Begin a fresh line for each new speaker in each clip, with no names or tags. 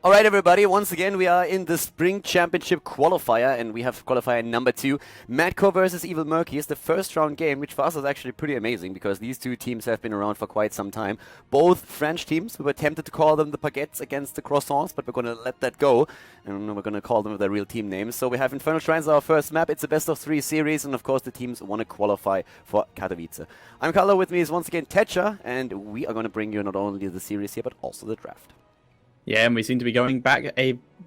All right, everybody. Once again, we are in the Spring Championship Qualifier, and we have qualifier number 2, MadCorps versus Evil Murkies, the first round game, which for us is actually pretty amazing because these two teams have been around for quite some time. Both French teams. We were tempted to call them the Baguettes against the Croissants, but we're going to let that go, and we're going to call them with their real team names. So we have Infernal Shrines, our first map. It's a best-of-3 series, and of course, the teams want to qualify for Katowice. I'm Khaldor. With me is once again Tetcher, and we are going to bring you not only the series here, but also the draft.
Yeah, and we seem to be going back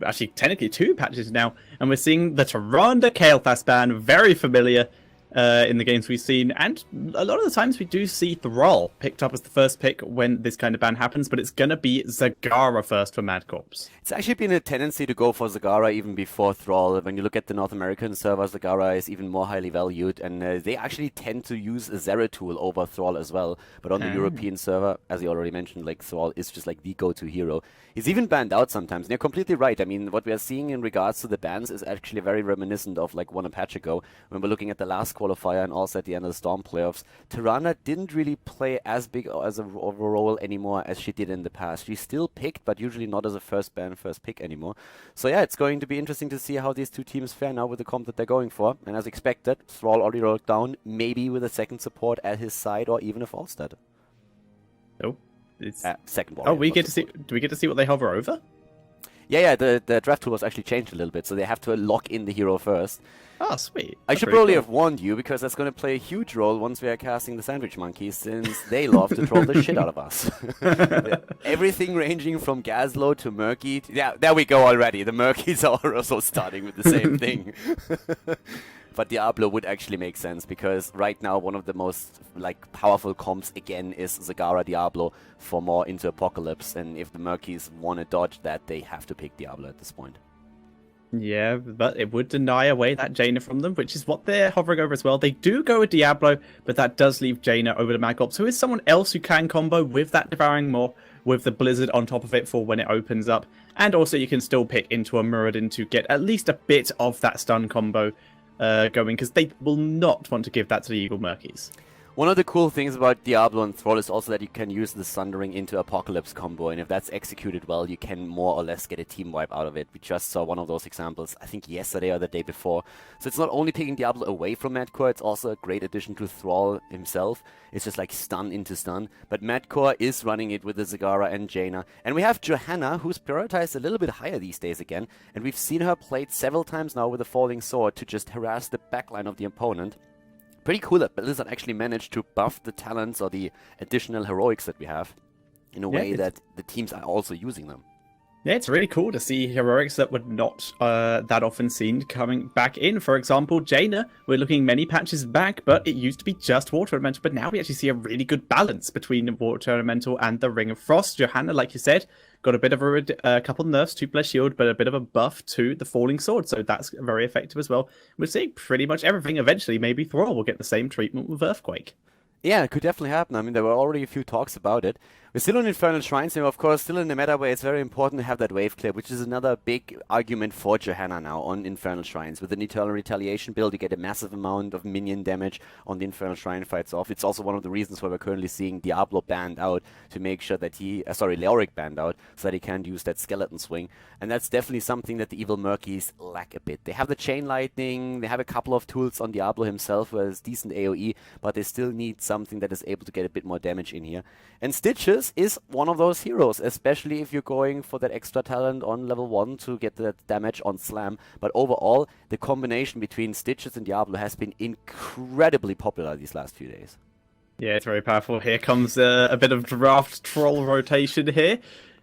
actually technically 2 patches now, and we're seeing the Tyrande Kael'thas ban, very familiar in the games we've seen, and a lot of the times we do see Thrall picked up as the first pick when this kind of ban happens, but it's going to be Zagara first for MadCorps.
It's actually been a tendency to go for Zagara even before Thrall. When you look at the North American server, Zagara is even more highly valued, and they actually tend to use a Zeratul over Thrall as well. But on the European server, as you already mentioned, like Thrall is just like the go-to hero. He's even banned out sometimes, and you're completely right. I mean, what we are seeing in regards to the bans is actually very reminiscent of like one patch ago, when we're looking at the last qualifier and also at the end of the Storm playoffs. Tyrande didn't really play as big as a role anymore as she did in the past. She's still picked, but usually not as a first pick anymore. So yeah, it's going to be interesting to see how these two teams fare now with the comp that they're going for. And as expected, Thrall already rolled down, maybe with a second support at his side or even a Falstad.
Oh, it's
second
warrior. Oh, we get to see. Do we get to see what they hover over?
Yeah. The draft tool was actually changed a little bit, so they have to lock in the hero first.
Oh, sweet.
I should probably have warned you, because that's going to play a huge role once we are casting the Sandwich Monkeys, since they love to troll the shit out of us. Everything ranging from Gaslow to Murky. Yeah, there we go already. The Murkies are also starting with the same thing. But Diablo would actually make sense, because right now one of the most powerful comps again is Zagara Diablo for more into Apocalypse, and if the Murkies want to dodge that, they have to pick Diablo at this point.
Yeah, but it would deny away that Jaina from them, which is what they're hovering over as well. They do go with Diablo, but that does leave Jaina over to MadCorps, who is someone else who can combo with that Devouring Maw, with the Blizzard on top of it for when it opens up. And also you can still pick into a Muradin to get at least a bit of that stun combo going, because they will not want to give that to the Evil Murkies.
One of the cool things about Diablo and Thrall is also that you can use the Sundering into Apocalypse combo, and if that's executed well, you can more or less get a team wipe out of it. We just saw one of those examples, I think yesterday or the day before. So it's not only taking Diablo away from MadCorps, it's also a great addition to Thrall himself. It's just like stun into stun. But MadCorps is running it with the Zagara and Jaina. And we have Johanna, who's prioritized a little bit higher these days again, and we've seen her played several times now with a Falling Sword to just harass the backline of the opponent. Pretty cool that Blizzard actually managed to buff the talents or the additional heroics that we have in a way that the teams are also using them.
Yeah, it's really cool to see heroics that were not that often seen coming back in. For example, Jaina, we're looking many patches back, but it used to be just Water Elemental, but now we actually see a really good balance between Water Elemental and the Ring of Frost. Johanna, like you said, got a bit of a couple nerfs to Bless Shield, but a bit of a buff to the Falling Sword, so that's very effective as well. We're seeing pretty much everything. Eventually, maybe Thrall will get the same treatment with Earthquake.
Yeah, it could definitely happen. I mean, there were already a few talks about it. We're still on Infernal Shrines, and of course, still in the meta where it's very important to have that wave clear, which is another big argument for Johanna now on Infernal Shrines. With an Eternal Retaliation build, you get a massive amount of minion damage on the Infernal Shrine fights off. It's also one of the reasons why we're currently seeing Diablo banned out, to make sure that Leoric banned out, so that he can't use that Skeleton Swing. And that's definitely something that the Evil Murkies lack a bit. They have the Chain Lightning, they have a couple of tools on Diablo himself who has decent AoE, but they still need something that is able to get a bit more damage in here. And Stitches is one of those heroes, especially if you're going for that extra talent on level 1 to get that damage on Slam. But overall, the combination between Stitches and Diablo has been incredibly popular these last few days.
Yeah, it's very powerful. Here comes a bit of draft troll rotation here.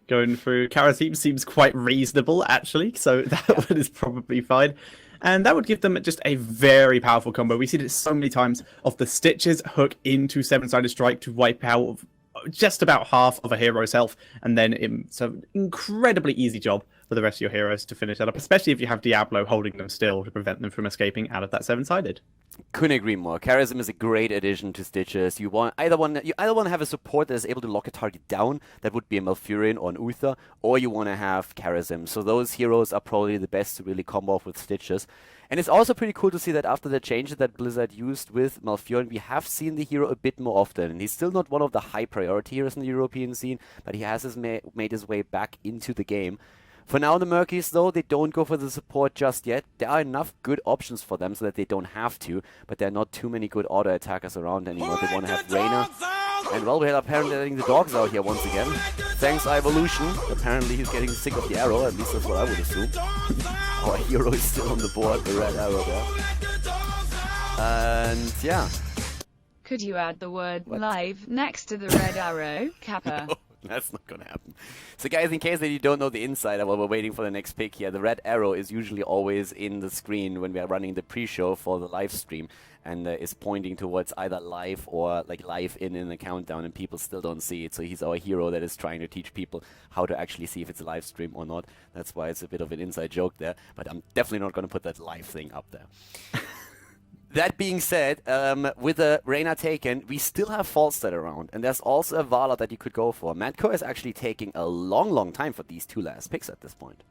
Going through Karateem seems quite reasonable, actually, so that one is probably fine. And that would give them just a very powerful combo. We see this so many times of the Stitches hook into 7-sided strike to wipe out just about half of a hero's health, and then it's an incredibly easy job for the rest of your heroes to finish that up, especially if you have Diablo holding them still to prevent them from escaping out of that 7-sided.
Couldn't agree more. Charism is a great addition to Stitches. You either want to have a support that is able to lock a target down, that would be a Malfurion or an Uther, or you want to have Charism. So those heroes are probably the best to really combo off with Stitches. And it's also pretty cool to see that after the changes that Blizzard used with Malfurion, we have seen the hero a bit more often. And he's still not one of the high priority heroes in the European scene, but he has made his way back into the game. For now, the Murkies, though, they don't go for the support just yet. There are enough good options for them so that they don't have to, but there are not too many good auto attackers around anymore. They want to have Reyna. And well, we're apparently letting the dogs out here once again. Thanks, Evolution. Apparently he's getting sick of the arrow, at least that's what I would assume. Our hero is still on the board, the red arrow there. And yeah.
Could you add the word live next to the red arrow, Kappa?
No, that's not gonna happen. So guys, in case that you don't know the insider while we're waiting for the next pick here, the red arrow is usually always in the screen when we are running the pre-show for the live stream, and is pointing towards either live or like live in the countdown, and people still don't see it. So he's our hero that is trying to teach people how to actually see if it's a live stream or not. That's why it's a bit of an inside joke there, but I'm definitely not going to put that live thing up there. That being said, with the Reyna taken, we still have Falstad around, and there's also a Vala that you could go for. MadCorps is actually taking a long time for these two last picks at this point.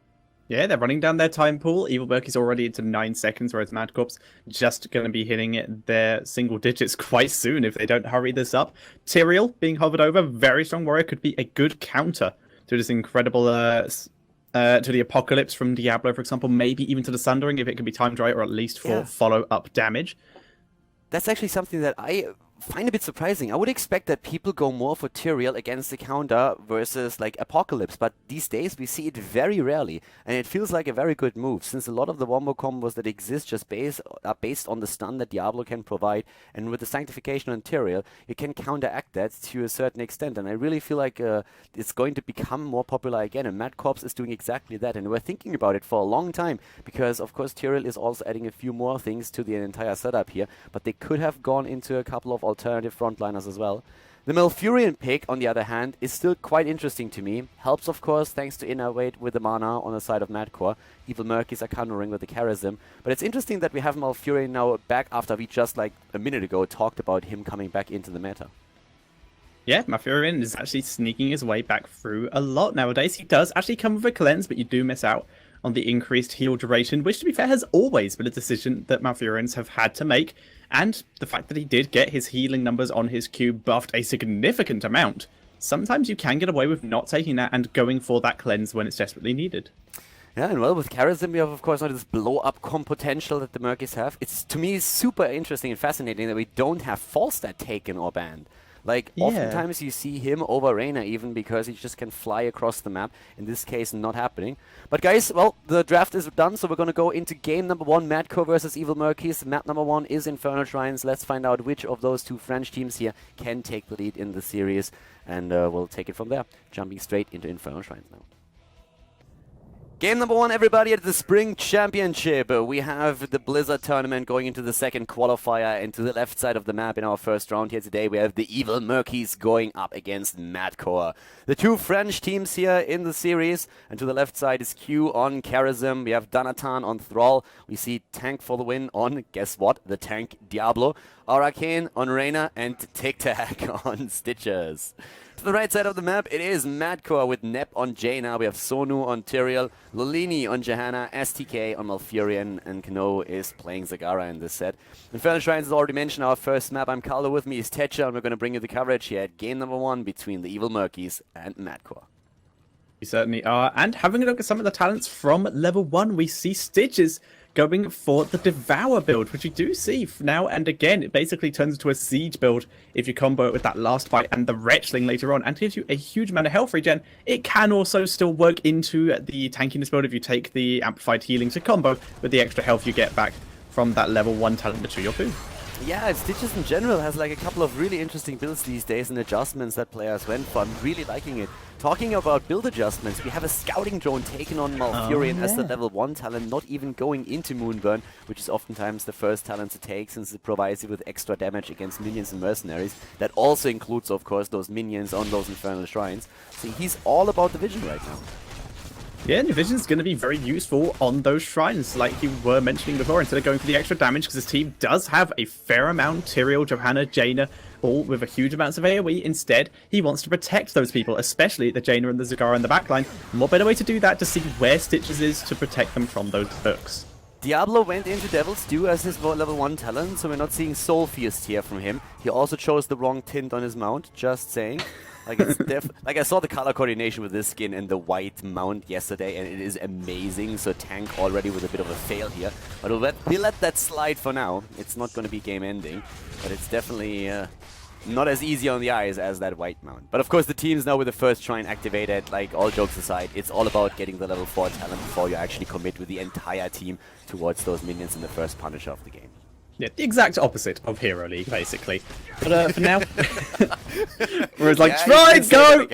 Yeah, they're running down their time pool. Evil Murkies already into 9 seconds, whereas MadCorps just going to be hitting their single digits quite soon if they don't hurry this up. Tyrael being hovered over, very strong warrior, could be a good counter to this incredible to the Apocalypse from Diablo, for example, maybe even to the Sundering if it can be timed right, or at least for follow-up damage.
That's actually something that I find a bit surprising. I would expect that people go more for Tyrael against the counter versus like Apocalypse, but these days we see it very rarely, and it feels like a very good move, since a lot of the wombo combos that exist just are based on the stun that Diablo can provide, and with the Sanctification on Tyrael, you can counteract that to a certain extent, and I really feel like it's going to become more popular again, and MadCorps is doing exactly that, and we're thinking about it for a long time, because of course Tyrael is also adding a few more things to the entire setup here, but they could have gone into a couple of alternative frontliners as well. The Malfurion pick, on the other hand, is still quite interesting to me. Helps, of course, thanks to Innervate with the mana on the side of MadCorps. Evil Murkies are countering with the Charism. But it's interesting that we have Malfurion now back after we just like a minute ago talked about him coming back into the meta.
Yeah, Malfurion is actually sneaking his way back through a lot nowadays. He does actually come with a cleanse, but you do miss out on the increased heal duration, which to be fair has always been a decision that Malfurions have had to make. And the fact that he did get his healing numbers on his Q buffed a significant amount, sometimes you can get away with not taking that and going for that cleanse when it's desperately needed.
Yeah, and well, with Charism, we have, of course, not this blow-up comp potential that the Murkies have. It's, to me, super interesting and fascinating that we don't have Falstad taken or banned. Like, oftentimes you see him over Reyna even because he just can fly across the map. In this case, not happening. But guys, well, the draft is done, so we're going to go into game number 1, MadCorps versus Evil Murkies. Map number 1 is Infernal Shrines. Let's find out which of those two French teams here can take the lead in the series. And we'll take it from there, jumping straight into Infernal Shrines now. Game number 1, everybody, at the Spring Championship. We have the Blizzard tournament going into the second qualifier, and to the left side of the map in our first round here today, we have the Evil Murkies going up against MadCorps. The two French teams here in the series, and to the left side is Q on Charism. We have Danatan on Thrall. We see Tank for the win on, guess what, the tank Diablo. Arcane on Reyna, and Tic Tac on Stitches. To the right side of the map, it is MadCorps with Nep on Jaina. We have Sonu on Tyrael, Lolini on Johanna, STK on Malfurion, and Kano is playing Zagara in this set. Infernal Shrines has already mentioned our first map. I'm Khaldor, with me is Tetcher, and we're going to bring you the coverage here at game number 1 between the Evil Murkies and MadCorps.
We certainly are. And having a look at some of the talents from level 1, we see Stitches going for the Devour build, which you do see now and again. It basically turns into a siege build if you combo it with that last bite and the Wretchling later on, and gives you a huge amount of health regen. It can also still work into the tankiness build if you take the amplified healing to combo with the extra health you get back from that level 1 talent to your food.
Yeah, Stitches in general has like a couple of really interesting builds these days and adjustments that players went for. I'm really liking it. Talking about build adjustments, we have a scouting drone taken on Malfurion as the level 1 talent, not even going into Moonburn, which is oftentimes the first talent to take since it provides you with extra damage against minions and mercenaries. That also includes, of course, those minions on those Infernal Shrines. So he's all about the vision right now.
Yeah, and the vision's going to be very useful on those shrines, like you were mentioning before, instead of going for the extra damage, because his team does have a fair amount. Tyrael, Johanna, Jaina, all with a huge amounts of AoE. Instead, he wants to protect those people, especially the Jaina and the Zagara in the backline. What better way to do that to see where Stitches is to protect them from those hooks?
Diablo went into Devil's Due as his level 1 talent, so we're not seeing Soul Feast here from him. He also chose the wrong tint on his mount, just saying. Like it's like I saw the color coordination with this skin and the white mount yesterday, and it is amazing. So tank already with a bit of a fail here, but we'll let that slide for now. It's not going to be game ending, but it's definitely not as easy on the eyes as that white mount. But of course the teams now with the first shrine activated, like all jokes aside, it's all about getting the level 4 talent before you actually commit with the entire team towards those minions in the first Punisher of the game.
Yeah, the exact opposite of Hero League, basically. But for now, whereas like, shrine, go!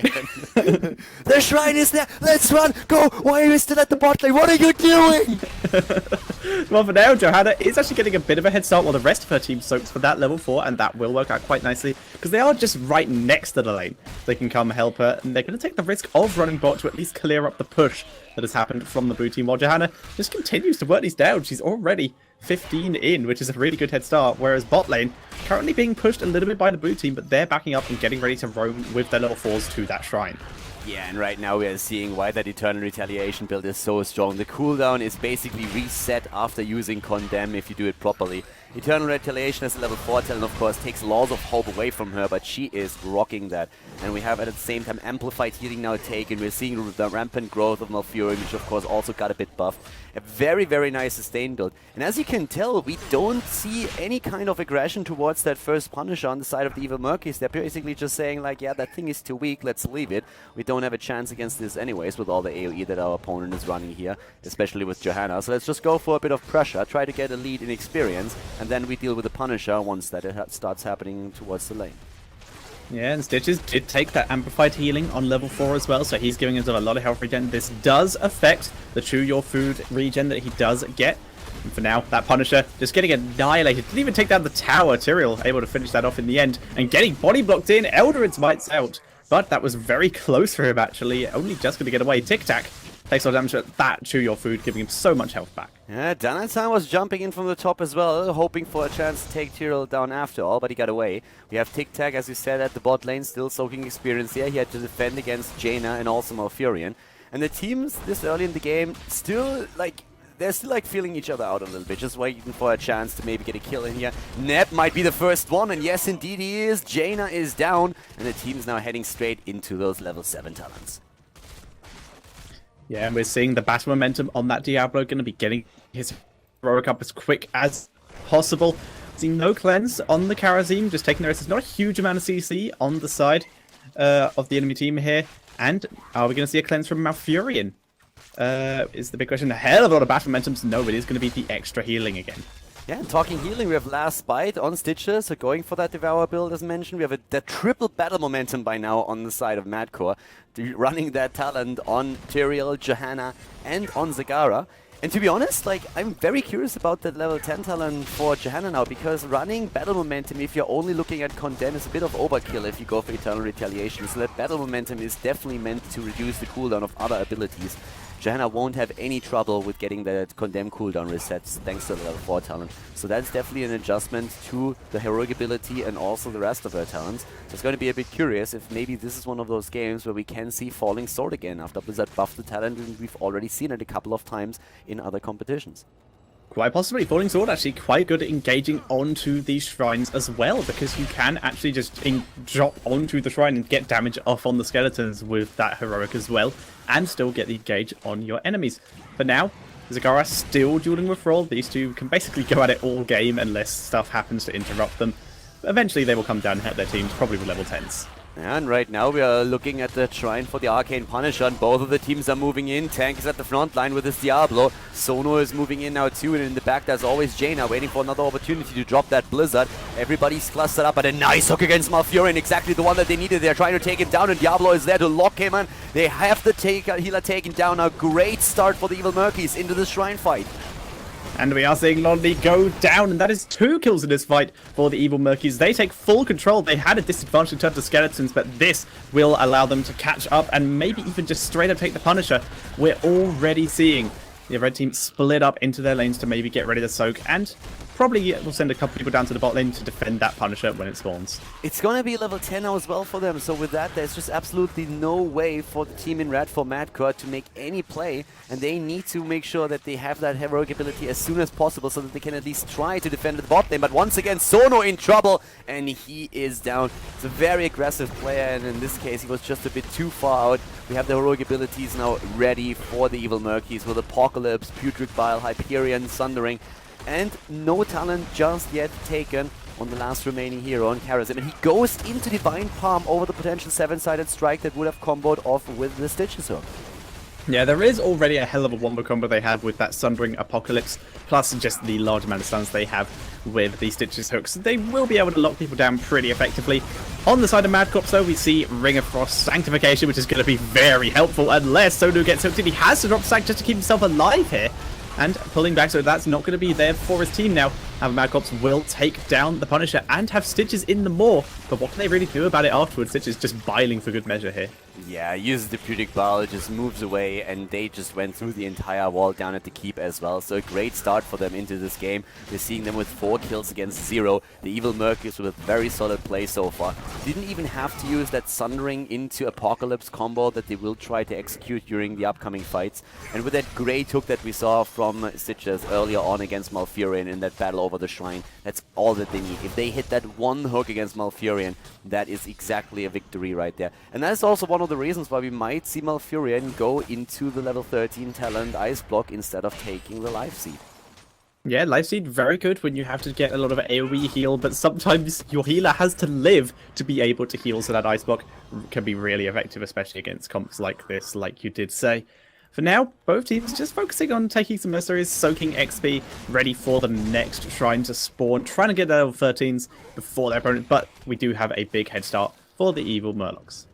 The shrine is there! Let's run! Go! Why are you still at the bot lane? What are you doing?
Well, for now, Johanna is actually getting a bit of a head start while the rest of her team soaks for that level 4, and that will work out quite nicely, because they are just right next to the lane. They can come help her, and they're going to take the risk of running bot to at least clear up the push that has happened from the blue team, while Johanna just continues to work these down. She's already 15 in, which is a really good head start, whereas bot lane currently being pushed a little bit by the blue team, but they're backing up and getting ready to roam with their level 4s to that shrine.
Yeah, and right now we are seeing why that Eternal Retaliation build is so strong. The cooldown is basically reset after using Condemn if you do it properly. Eternal Retaliation as a level 4 talent, of course, takes Laws of Hope away from her, but she is rocking that. And we have at the same time Amplified Healing now taken. We're seeing the rampant growth of Malfurion, which of course also got a bit buffed. A very, very nice sustain build. And as you can tell, we don't see any kind of aggression towards that first Punisher on the side of the Evil Murkies. They're basically just saying like, yeah, that thing is too weak, let's leave it. We don't have a chance against this anyways with all the AoE that our opponent is running here, especially with Johanna. So let's just go for a bit of pressure, try to get a lead in experience, and then we deal with the Punisher once that starts happening towards the lane.
Yeah, and Stitches did take that Amplified Healing on level 4 as well, so he's giving himself a lot of health regen. This does affect the Chew Your Food regen that he does get. And for now, that Punisher just getting annihilated. Didn't even take down the tower. Tyrael able to finish that off in the end. And getting body blocked in, Eldred's Mites out. But that was very close for him, actually. Only just going to get away. Tic Tac takes all damage at that Chew Your Food, giving him so much health back.
Yeah, Danatan was jumping in from the top as well, hoping for a chance to take Tyrael down after all, but he got away. We have Tic Tac, as you said, at the bot lane, still soaking experience here. He had to defend against Jaina and also Malfurion. And the teams this early in the game still, they're still feeling each other out a little bit, just waiting for a chance to maybe get a kill in here. Neb might be the first one, and yes, indeed he is. Jaina is down, and the team's now heading straight into those level 7 talents.
Yeah, and we're seeing the battle momentum on that Diablo, going to be getting his heroic up as quick as possible. Seeing no cleanse on the Karazim, just taking the rest. There's not a huge amount of CC on the side of the enemy team here. And are we going to see a cleanse from Malfurion? Is the big question. A hell of a lot of battle momentum. So no, it is going to be the extra healing again.
Yeah, and talking healing, we have Last Bite on Stitches, so going for that Devour build as mentioned. We have the triple battle momentum by now on the side of MadCorps, running that talent on Tyrael, Johanna, and on Zagara. And to be honest, I'm very curious about that level 10 talent for Johanna now, because running battle momentum, if you're only looking at Condemn, is a bit of overkill if you go for Eternal Retaliation. So that battle momentum is definitely meant to reduce the cooldown of other abilities. Johanna won't have any trouble with getting that Condemn cooldown resets thanks to the level 4 talent. So that's definitely an adjustment to the heroic ability and also the rest of her talents. So it's going to be a bit curious if maybe this is one of those games where we can see Falling Sword again after Blizzard buffed the talent, and we've already seen it a couple of times in other competitions.
Quite possibly. Falling Sword actually quite good at engaging onto these shrines as well, because you can actually just drop onto the shrine and get damage off on the skeletons with that heroic as well, and still get the engage on your enemies. For now, Zagara still dueling with Thrall. These two can basically go at it all game unless stuff happens to interrupt them. But eventually they will come down and help their teams, probably with level 10s.
And right now we are looking at the shrine for the Arcane Punisher, and both of the teams are moving in. Tank is at the front line with his Diablo. Sono is moving in now too, and in the back there's always Jaina waiting for another opportunity to drop that Blizzard. Everybody's clustered up, but a nice hook against Malfurion, exactly the one that they needed. They're trying to take him down, and Diablo is there to lock him in. They have the healer taken down. A great start for the Evil Murkies into the shrine fight.
And we are seeing Lonely go down, and that is 2 kills in this fight for the Evil Murkies. They take full control. They had a disadvantage in terms of skeletons, but this will allow them to catch up and maybe even just straight up take the Punisher. We're already seeing the red team split up into their lanes to maybe get ready to soak, and probably will send a couple people down to the bot lane to defend that Punisher when it spawns.
It's gonna be level 10 now as well for them, so with that there's just absolutely no way for the team in red, for MadCorps, to make any play, and they need to make sure that they have that heroic ability as soon as possible so that they can at least try to defend the bot lane. But once again, Sono in trouble, and he is down. It's a very aggressive player, and in this case he was just a bit too far out. We have the heroic abilities now ready for the Evil Murkies with Apocalypse, Putrid Bile, Hyperion, Sundering, and no talent just yet taken on the last remaining hero on Karazim. And he goes into Divine Palm over the potential 7-sided strike that would have comboed off with the Stitches hook.
Yeah, there is already a hell of a wombo combo they have with that Sundering Apocalypse, plus just the large amount of stuns they have with the Stitches hooks. They will be able to lock people down pretty effectively. On the side of MadCorps, though, we see Ring of Frost Sanctification, which is going to be very helpful unless Sonu gets hooked in. He has to drop Sack just to keep himself alive here. And pulling back, so that's not going to be there for his team now. However, MadCorps will take down the Punisher and have Stitches in the Maw. But what can they really do about it afterwards? Stitches just biling for good measure here.
Yeah, uses the Putrid Bile, just moves away, and they just went through the entire wall down at the keep as well. So a great start for them into this game. We're seeing them with 4 kills against 0. The Evil Murkies with a very solid play so far. Didn't even have to use that Sundering into Apocalypse combo that they will try to execute during the upcoming fights. And with that great hook that we saw from Stitches earlier on against Malfurion in that battle over the shrine, that's all that they need. If they hit that one hook against Malfurion, that is exactly a victory right there. And that is also one of the reasons why we might see Malfurion go into the level 13 talent Ice Block instead of taking the Life Seed.
Yeah, Life Seed, very good when you have to get a lot of AoE heal, but sometimes your healer has to live to be able to heal, so that Ice Block can be really effective, especially against comps like this, like you did say. For now, both teams just focusing on taking some mercenaries, soaking XP, ready for the next shrine to spawn, trying to get their level 13s before their opponent, but we do have a big head start for the Evil Murlocs.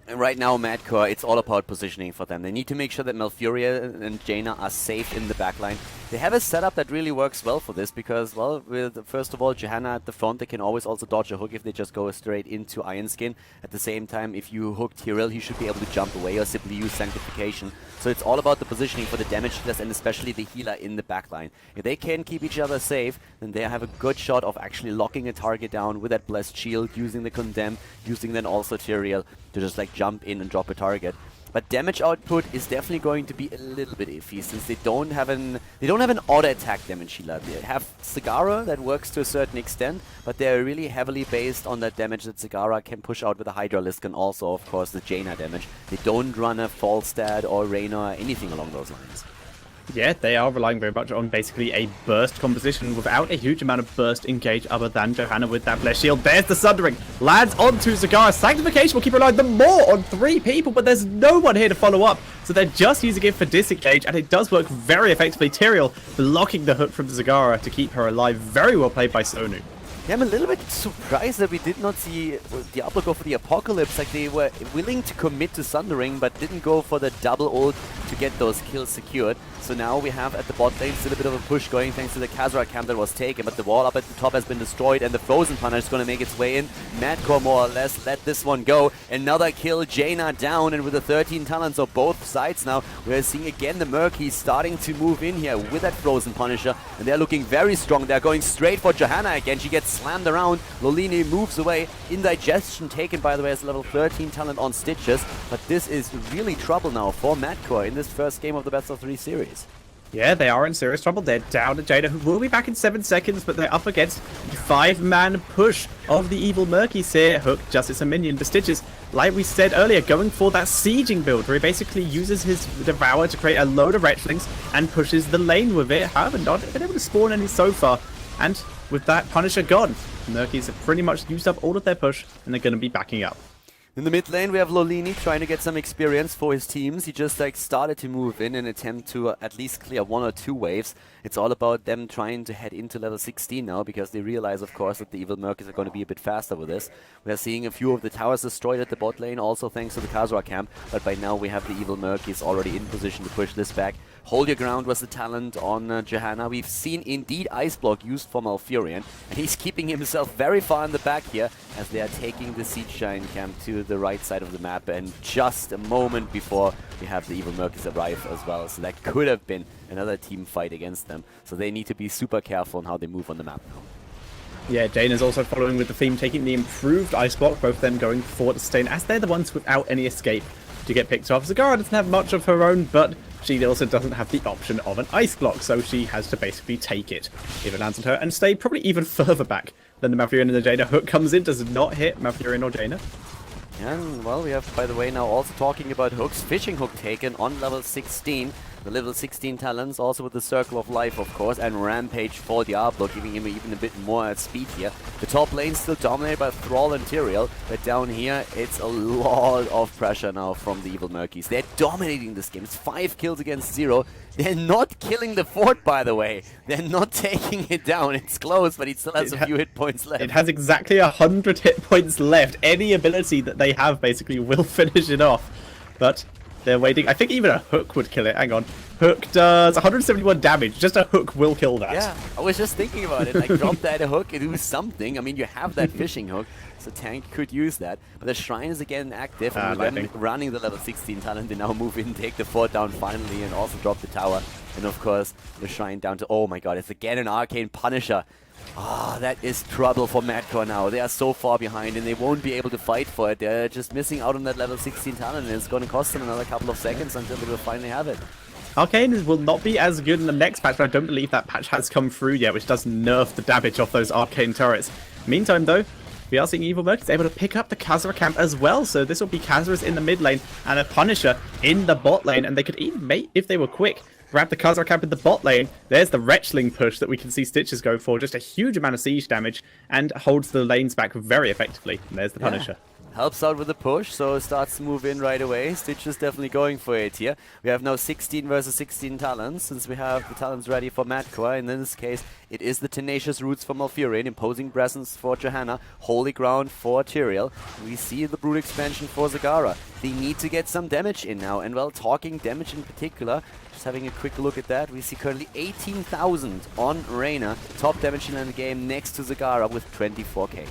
And right now, MadCorps, it's all about positioning for them. They need to make sure that Malfurion and Jaina are safe in the backline. They have a setup that really works well for this because, well, with first of all, Johanna at the front, they can always also dodge a hook if they just go straight into Iron Skin. At the same time, if you hook Tyrell, he should be able to jump away or simply use Sanctification. So it's all about the positioning for the damage dealers and especially the healer in the backline. If they can keep each other safe, then they have a good shot of actually locking a target down with that Blessed Shield, using the Condemn, using then also Tyrell to just like jump in and drop a target. But damage output is definitely going to be a little bit iffy since they don't have an auto attack damage healer. They have Sagara that works to a certain extent, but they're really heavily based on that damage that Sagara can push out with a Hydralisk and also of course the Jaina damage. They don't run a Falstad or Reyna or anything along those lines.
Yeah, they are relying very much on basically a burst composition without a huge amount of burst engage other than Johanna with that Blessed Shield. There's the Sundering. Lands onto Zagara. Sanctification will keep relying the more on 3 people, but there's no one here to follow up. So they're just using it for disengage, and it does work very effectively. Tyrael blocking the hook from Zagara to keep her alive. Very well played by Sonu.
Yeah, I'm a little bit surprised that we did not see Diablo go for the Apocalypse. Like, they were willing to commit to Sundering, but didn't go for the double ult to get those kills secured. So now we have at the bot lane still a bit of a push going thanks to the Khazra camp that was taken, but the wall up at the top has been destroyed and the Frozen Punish is going to make its way in. MadCorps more or less let this one go. Another kill, Jaina down, and with the 13 talents of both sides now, we're seeing again the Murkies starting to move in here with that Frozen Punisher, and they're looking very strong. They're going straight for Johanna again. She gets slammed around. Lolini moves away. Indigestion taken, by the way, as level 13 talent on Stitches, but this is really trouble now for MadCorps in this first game of the best of 3 series.
Yeah, they are in serious trouble. They're down to Jaina, who will be back in 7 seconds, but they're up against the 5-man push of the Evil Murkies here. Hook, Justice, and Minion. The Stitches, like we said earlier, going for that sieging build, where he basically uses his Devour to create a load of Retchlings and pushes the lane with it. However, not been able to spawn any so far. And with that Punisher gone, the Murkies have pretty much used up all of their push, and they're going to be backing up.
In the mid lane, we have Lolini trying to get some experience for his teams. He just like started to move in an attempt to at least clear 1 or 2 waves. It's all about them trying to head into level 16 now because they realize, of course, that the Evil Murkies are going to be a bit faster with this. We are seeing a few of the towers destroyed at the bot lane, also thanks to the Khazra camp. But by now, we have the Evil Murkies already in position to push this back. Hold Your Ground was the talent on Johanna. We've seen indeed Ice Block used for Malfurion, and he's keeping himself very far in the back here as they are taking the Siege Giant camp to to the right side of the map, and just a moment before we have the Evil Murkies arrive as well. So that could have been another team fight against them. So they need to be super careful on how they move on the map now.
Yeah, Jaina's also following with the theme, taking the improved ice block, both of them going forward to sustain, as they're the ones without any escape to get picked off. Zagara doesn't have much of her own, but she also doesn't have the option of an ice block, so she has to basically take it if it lands on her and stay probably even further back than the Malfurion and the Jaina. Hook comes in, does not hit Malfurion or Jaina.
And, well, we have, by the way, now also talking about hooks. Fishing hook taken on level 16. The level 16 talents, also with the Circle of Life, of course, and Rampage for Diablo, giving him even a bit more speed here. The top lane still dominated by Thrall and Tyrael, but down here, it's a lot of pressure now from the Evil Murkies. They're dominating this game. It's 5 kills against 0. They're not killing the fort, by the way. They're not taking it down. It's close, but he still has a few hit points left.
It has exactly 100 hit points left. Any ability that they have basically will finish it off. But they're waiting. I think even a hook would kill it. Hang on. Hook does 171 damage. Just a hook will kill that.
Yeah, I was just thinking about it. Like, drop that hook and do something. I mean, you have that fishing hook, so tank could use that. But the Shrine is again active. And running the level 16 talent, they now move in, take the fort down finally, and also drop the tower. And of course, the Shrine down to... Oh my god, it's again an Arcane Punisher. Ah, that is trouble for MadCorps now. They are so far behind and they won't be able to fight for it. They're just missing out on that level 16 talent, and it's going to cost them another couple of seconds until they will finally have it.
Arcane will not be as good in the next patch, but I don't believe that patch has come through yet, which does nerf the damage of those Arcane turrets. Meantime, though, we are seeing Evil Murkies able to pick up the Khaldor camp as well, so this will be Khaldor in the mid lane and a Punisher in the bot lane, and they could even, mate, if they were quick, grab the Khaldor camp in the bot lane. There's the Wretchling push that we can see Stitches go for, just a huge amount of siege damage, and holds the lanes back very effectively. And there's the Punisher.
Helps out with the push, so starts to move in right away. Stitch is definitely going for it here. We have now 16 versus 16 talents, since we have the talents ready for MadCorps. In this case, it is the Tenacious Roots for Malfurion, Imposing Presence for Johanna, Holy Ground for Tyrael. We see the Brood Expansion for Zagara. They need to get some damage in now, and well, talking damage in particular, just having a quick look at that, we see currently 18,000 on Reyna, top damage dealer in the game, next to Zagara with 24k.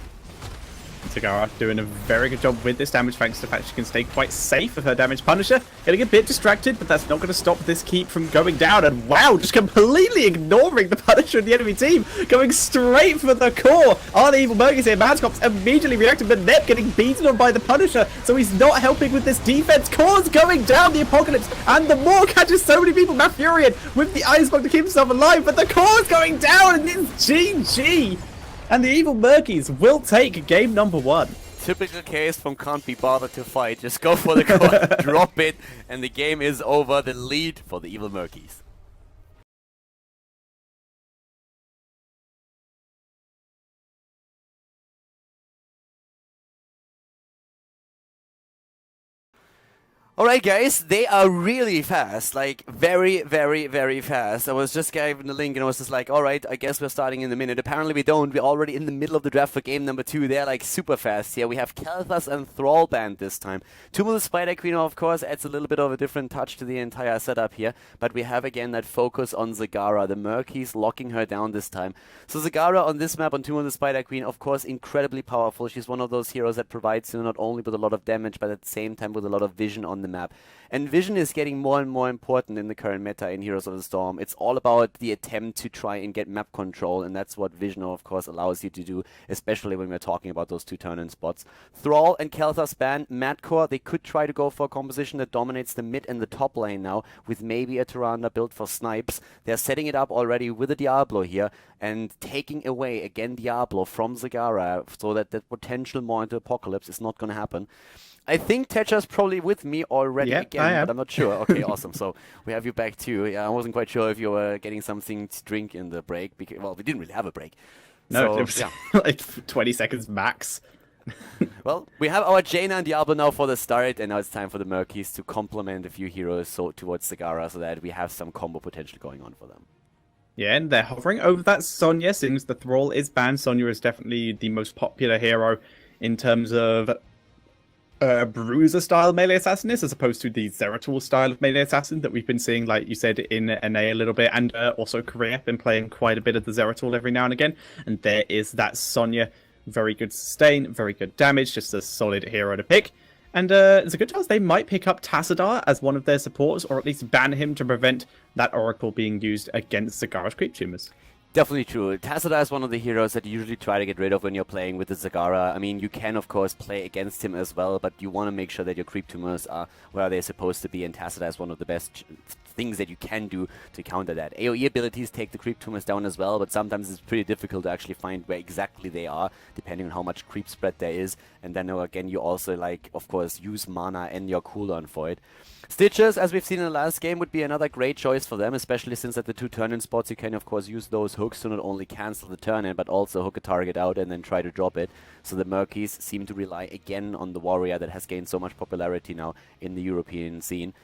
Zagara doing a very good job with this damage, thanks to the fact she can stay quite safe with her damage. Punisher getting a bit distracted, but that's not going to stop this keep from going down. And wow, just completely ignoring the Punisher of the enemy team, going straight for the core. Are the Evil Murkies here? MadCorps immediately reacting, but Nep getting beaten on by the Punisher, so he's not helping with this defense. Core's going down, the Apocalypse, and the Maw catches so many people. Malfurion with the Ice Block to keep himself alive, but the Core's going down, and it's GG. And the Evil Murkies will take game number 1.
Typical case from can't be bothered to fight. Just go for the core, drop it, and the game is over. The lead for the Evil Murkies. Alright guys, they are really fast, like very, very, very fast. I was just given the link and I was just like, alright, I guess we're starting in a minute. Apparently we don't, we're already in the middle of the draft for game number 2. They're like super fast here. We have Kel'Thas and Thrall banned this time. Tomb of the Spider Queen, of course, adds a little bit of a different touch to the entire setup here. But we have again that focus on Zagara, the Murkies locking her down this time. So Zagara on this map on Tomb of the Spider Queen, of course, incredibly powerful. She's one of those heroes that provides you not only with a lot of damage, but at the same time with a lot of vision on the map. And vision is getting more and more important in the current meta in Heroes of the Storm. It's all about the attempt to try and get map control, and that's what vision, of course, allows you to do, especially when we're talking about those 2 turn-in spots. Thrall and Kel'Thas ban. MadCorps, they could try to go for a composition that dominates the mid and the top lane now, with maybe a Tyrande built for snipes. They're setting it up already with a Diablo here, and taking away, again, Diablo from Zagara, so that the potential more into Apocalypse is not going to happen. I think Tetcher's probably with me already again, but I'm not sure. Okay, awesome. So we have you back too. Yeah, I wasn't quite sure if you were getting something to drink in the break. Because, well, we didn't really have a break.
No,
so,
it was like 20 seconds max.
Well, we have our Jaina and Diablo now for the start, and now it's time for the Murkies to complement a few heroes towards Zagara so that we have some combo potential going on for them.
Yeah, and they're hovering over that Sonya since the Thrall is banned. Sonya is definitely the most popular hero in terms of Bruiser-style melee assassin is, as opposed to the Zeratul style of melee assassin that we've been seeing, like you said, in NA a little bit, and also Korea, been playing quite a bit of the Zeratul every now and again. And there is that Sonya. Very good sustain, very good damage, just a solid hero to pick. And there's a good chance they might pick up Tassadar as one of their supports, or at least ban him to prevent that Oracle being used against Zagara's creep tumors.
Definitely true. Tassadar is one of the heroes that you usually try to get rid of when you're playing with the Zagara. I mean, you can, of course, play against him as well, but you want to make sure that your creep tumors are where they're supposed to be, and Tassadar is one of the best things that you can do to counter that. AoE abilities take the creep tumors down as well, but sometimes it's pretty difficult to actually find where exactly they are, depending on how much creep spread there is. And then again, you also, like, of course, use mana and your cooldown for it. Stitches, as we've seen in the last game, would be another great choice for them, especially since at the 2 turn-in spots you can, of course, use those hooks to not only cancel the turn-in, but also hook a target out and then try to drop it. So the Murkies seem to rely again on the warrior that has gained so much popularity now in the European scene.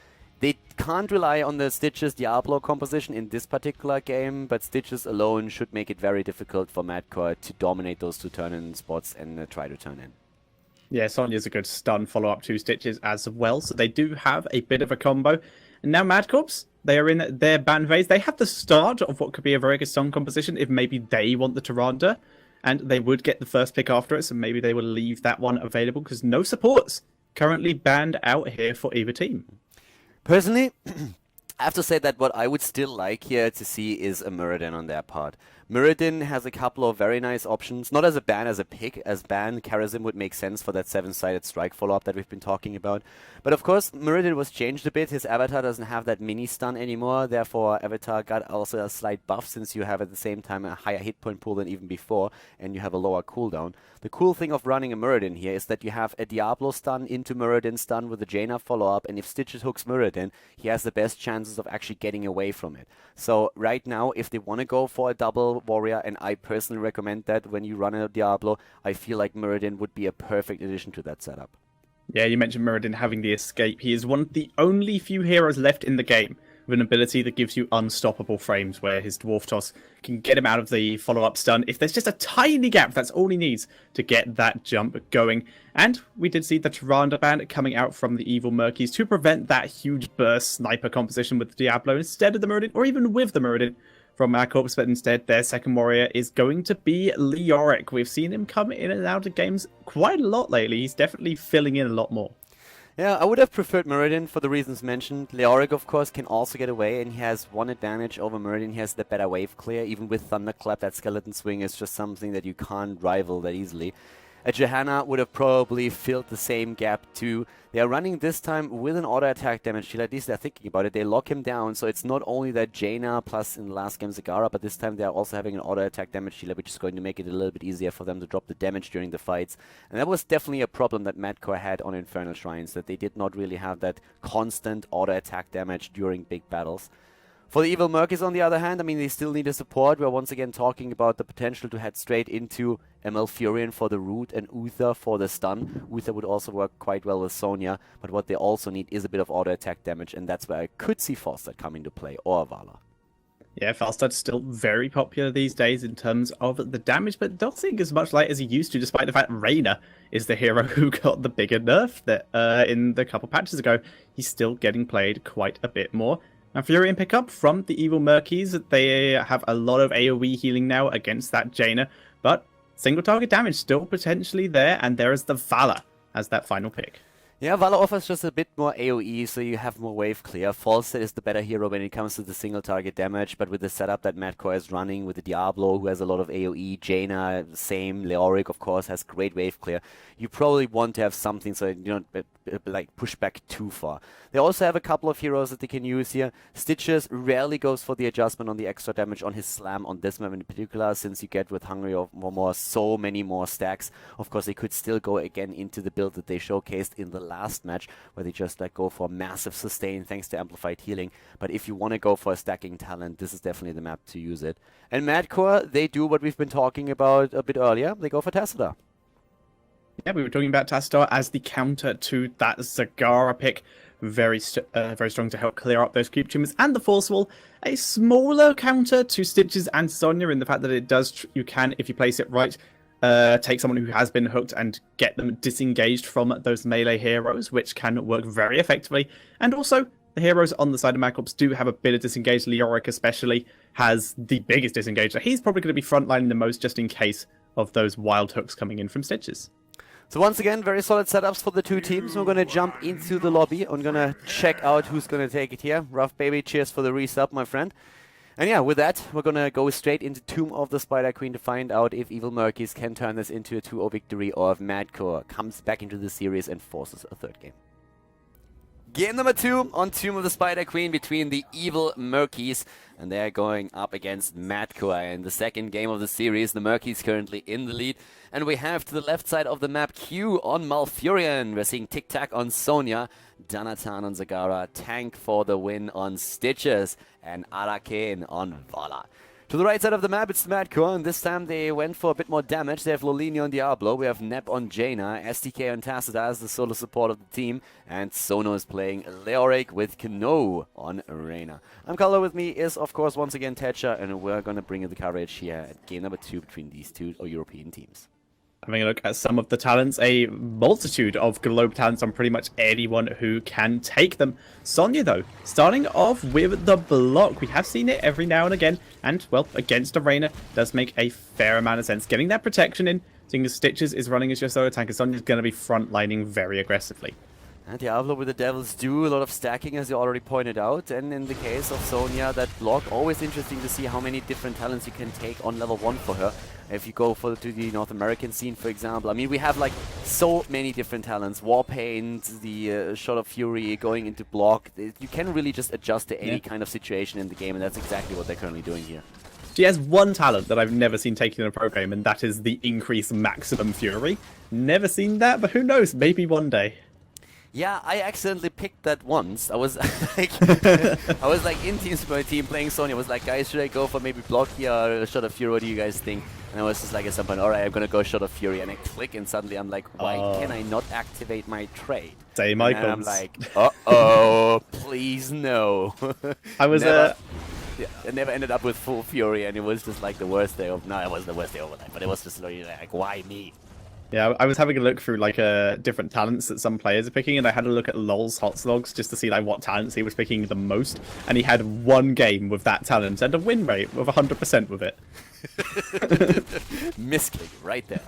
They can't rely on the Stitches Diablo composition in this particular game, but Stitches alone should make it very difficult for MadCorps to dominate those 2 turn-in spots and try to turn in.
Yeah, Sonya's a good stun follow-up to Stitches as well, so they do have a bit of a combo. And now MadCorps, they are in their ban phase. They have the start of what could be a very good stun composition if maybe they want the Tyrande, and they would get the first pick after it, so maybe they will leave that one available, because no supports currently banned out here for either team.
Personally, I have to say that what I would still like here to see is a Muradin on their part. Muradin has a couple of very nice options, not as a ban, as a pick. As ban, Karazim would make sense for that 7-sided strike follow-up that we've been talking about. But of course, Muradin was changed a bit. His avatar doesn't have that mini stun anymore, therefore avatar got also a slight buff since you have at the same time a higher hit point pool than even before, and you have a lower cooldown. The cool thing of running a Muradin here is that you have a Diablo stun into Muradin stun with a Jaina follow-up, and if Stitches hooks Muradin, he has the best chances of actually getting away from it. So right now, if they want to go for a double warrior, and I personally recommend that when you run a Diablo, I feel like Muradin would be a perfect addition to that setup.
Yeah, you mentioned Muradin having the escape. He is one of the only few heroes left in the game with an ability that gives you unstoppable frames, where his Dwarf Toss can get him out of the follow-up stun. If there's just a tiny gap, that's all he needs to get that jump going. And we did see the Tyrande ban coming out from the Evil Murkies to prevent that huge burst sniper composition with Diablo instead of the Muradin, or even with the Muradin from MadCorps, but instead their second warrior is going to be Leoric. We've seen him come in and out of games quite a lot lately. He's definitely filling in a lot more.
Yeah, I would have preferred Muradin for the reasons mentioned. Leoric, of course, can also get away, and he has one advantage over Muradin. He has the better wave clear. Even with Thunderclap, that skeleton swing is just something that you can't rival that easily. A Johanna would have probably filled the same gap too. They are running this time with an auto attack damage shield. At least they're thinking about it. They lock him down, so it's not only that Jaina plus in the last game Zagara, but this time they are also having an auto attack damage shield, which is going to make it a little bit easier for them to drop the damage during the fights. And that was definitely a problem that MadCorps had on Infernal Shrines, that they did not really have that constant auto attack damage during big battles. For the Evil Murkies, on the other hand, I mean, they still need a support. We're once again talking about the potential to head straight into a Malfurion for the root and Uther for the stun. Uther would also work quite well with Sonya, but what they also need is a bit of auto attack damage, and that's where I could see Falstad come into play, or Vala.
Yeah, Falstad's still very popular these days in terms of the damage, but not seeing as much light as he used to, despite the fact Reyna is the hero who got the bigger nerf that in the couple patches ago. He's still getting played quite a bit more. Now, Furion pickup from the Evil Murkies. They have a lot of AoE healing now against that Jaina, but single target damage still potentially there, and there is the Vala as that final pick.
Yeah, Vala offers just a bit more AoE, so you have more wave clear. Falstad is the better hero when it comes to the single target damage, but with the setup that MadCorps is running, with the Diablo, who has a lot of AoE, Jaina, same, Leoric, of course, has great wave clear, you probably want to have something so you don't like push back too far. They also have a couple of heroes that they can use here. Stitches rarely goes for the adjustment on the extra damage on his slam on this map in particular, since you get with Hungry or more so many more stacks. Of course, they could still go again into the build that they showcased in the last match, where they just go for massive sustain thanks to amplified healing. But if you want to go for a stacking talent, this is definitely the map to use it. And MadCorps, they do what we've been talking about a bit earlier. They go for Tassadar.
Yeah, we were talking about Tassadar as the counter to that Zagara pick. Very strong to help clear up those creep tumors. And the Force Wall, a smaller counter to Stitches and Sonya in the fact that it does, you can, if you place it right, take someone who has been hooked and get them disengaged from those melee heroes, which can work very effectively. And also, the heroes on the side of MadCorps do have a bit of disengage. Leoric especially has the biggest disengage. So he's probably going to be frontlining the most just in case of those wild hooks coming in from Stitches.
So once again, very solid setups for the two teams. We're going to jump into the lobby. I'm going to check out who's going to take it here. Rough Baby, cheers for the resub, my friend. And yeah, with that, we're going to go straight into Tomb of the Spider Queen to find out if Evil Murkies can turn this into a 2-0 victory or if MadCorps comes back into the series and forces a third game. Game number 2 on Tomb of the Spider Queen between the Evil Murkies, and they're going up against MadCorps in the second game of the series. The Murkies currently in the lead, and we have to the left side of the map Q on Malfurion. We're seeing Tic Tac on Sonya, Danatan on Zagara, Tank for the win on Stitches, and Arcane on Vala. To the right side of the map, it's MadCorps, and this time they went for a bit more damage. They have Lolini on Diablo, we have Nep on Jaina, STK on Tacita as the solo support of the team, and Sono is playing Leoric with Kano on Reyna. I'm Khaldor, with me is, of course, once again Tetcher, and we're going to bring you the coverage here at game number 2 between these two European teams.
Having a look at some of the talents, a multitude of globe talents on pretty much anyone who can take them. Sonya, though, starting off with the block. We have seen it every now and again, and, well, against Arena, does make a fair amount of sense. Getting that protection in, seeing as Stitches is running as your solo tank, and Sonya's going to be frontlining very aggressively.
And Diablo with the Devil's Due, a lot of stacking as you already pointed out, and in the case of Sonya, that block, always interesting to see how many different talents you can take on level 1 for her. If you go to the North American scene, for example, I mean, we have like so many different talents. Warpaint, the Shot of Fury, going into block. You can really just adjust to any kind of situation in the game, and that's exactly what they're currently doing here.
She has one talent that I've never seen taken in a pro game, and that is the increase maximum fury. Never seen that, but who knows, maybe one day.
Yeah, I accidentally picked that once. I was like, in teams with my team playing Sonya. I was like, guys, should I go for maybe block here or Shot of Fury? What do you guys think? And I was just like at some point, all right, I'm gonna go Shot of Fury, and I click, and suddenly I'm like, why can I not activate my trade?
Same
icons. And I'm like, uh-oh, please no.
I was
I never ended up with full Fury, and it was just like the worst day of. No, it wasn't the worst day of my life, but it was just like, why me?
Yeah, I was having a look through like different talents that some players are picking, and I had a look at LoL's hot logs just to see like what talents he was picking the most, and he had one game with that talent and a win rate of 100% with it.
Misclick right there.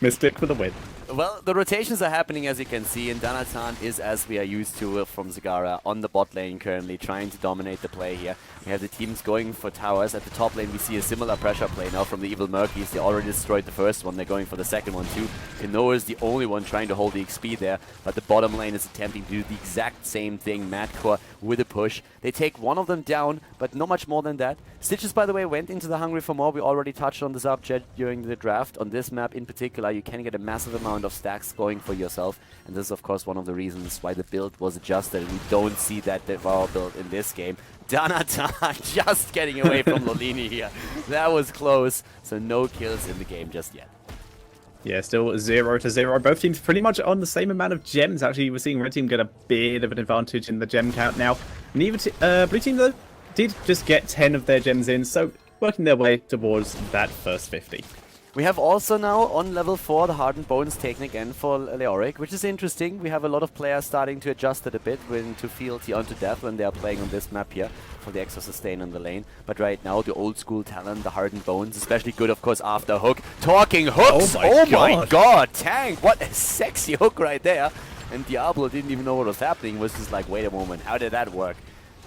Misclick for the win.
Well, the rotations are happening as you can see, and Danatan is, as we are used to from Zagara, on the bot lane currently, trying to dominate the play here. We have the teams going for towers. At the top lane we see a similar pressure play now from the Evil Murkies. They already destroyed the first one, they're going for the second one too. Kano is the only one trying to hold the XP there, but the bottom lane is attempting to do the exact same thing. MadCorps with a push. They take one of them down, but not much more than that. Stitches, by the way, went into the Hungry for More. We already touched on the subject during the draft. On this map in particular, you can get a massive amount of stacks going for yourself, and this is of course one of the reasons why the build was adjusted, and we don't see that Devour build in this game. Danatan just getting away from Lolini here. That was close, so no kills in the game just yet.
Yeah, still 0-0. Both teams pretty much on the same amount of gems. Actually, we're seeing Red Team get a bit of an advantage in the gem count now. Neither Blue Team, though, did just get 10 of their gems in, so working their way towards that first 50.
We have also now on level 4 the Hardened Bones taken again for Leoric, which is interesting. We have a lot of players starting to adjust it a bit to fealty onto death when they are playing on this map here for the extra sustain on the lane. But right now the old school talent, the Hardened Bones, especially good of course after hook. Talking hooks! Oh my god! Tank! What a sexy hook right there! And Diablo didn't even know what was happening. It was just like, wait a moment, how did that work?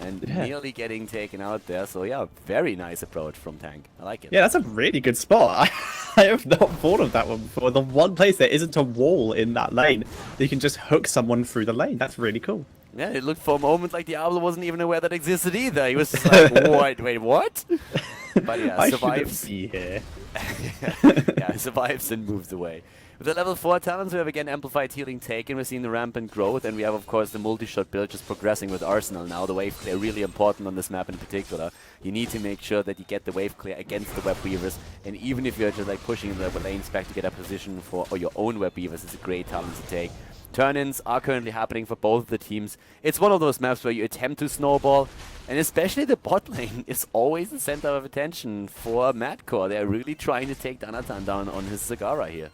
And nearly getting taken out there. So yeah, very nice approach from Tank. I like it.
Yeah, that's a really good spot. I have not thought of that one before. The one place there isn't a wall in that lane. You can just hook someone through the lane. That's really cool.
Yeah, it looked for a moment like Diablo wasn't even aware that existed either. He was just like, wait, what? But yeah, survives.
Be here.
Yeah, survives and moves away. With the level 4 talents, we have again Amplified Healing taken. We're seeing the rampant growth, and we have, of course, the multi-shot build just progressing with Arsenal now. The wave clear really important on this map in particular. You need to make sure that you get the wave clear against the web weavers, and even if you're just like pushing the lanes back to get a position for your own web weavers, it's a great talent to take. Turn-ins are currently happening for both the teams. It's one of those maps where you attempt to snowball, and especially the bot lane is always the center of attention for MadCorps. They're really trying to take Danatan down on his Zagara here.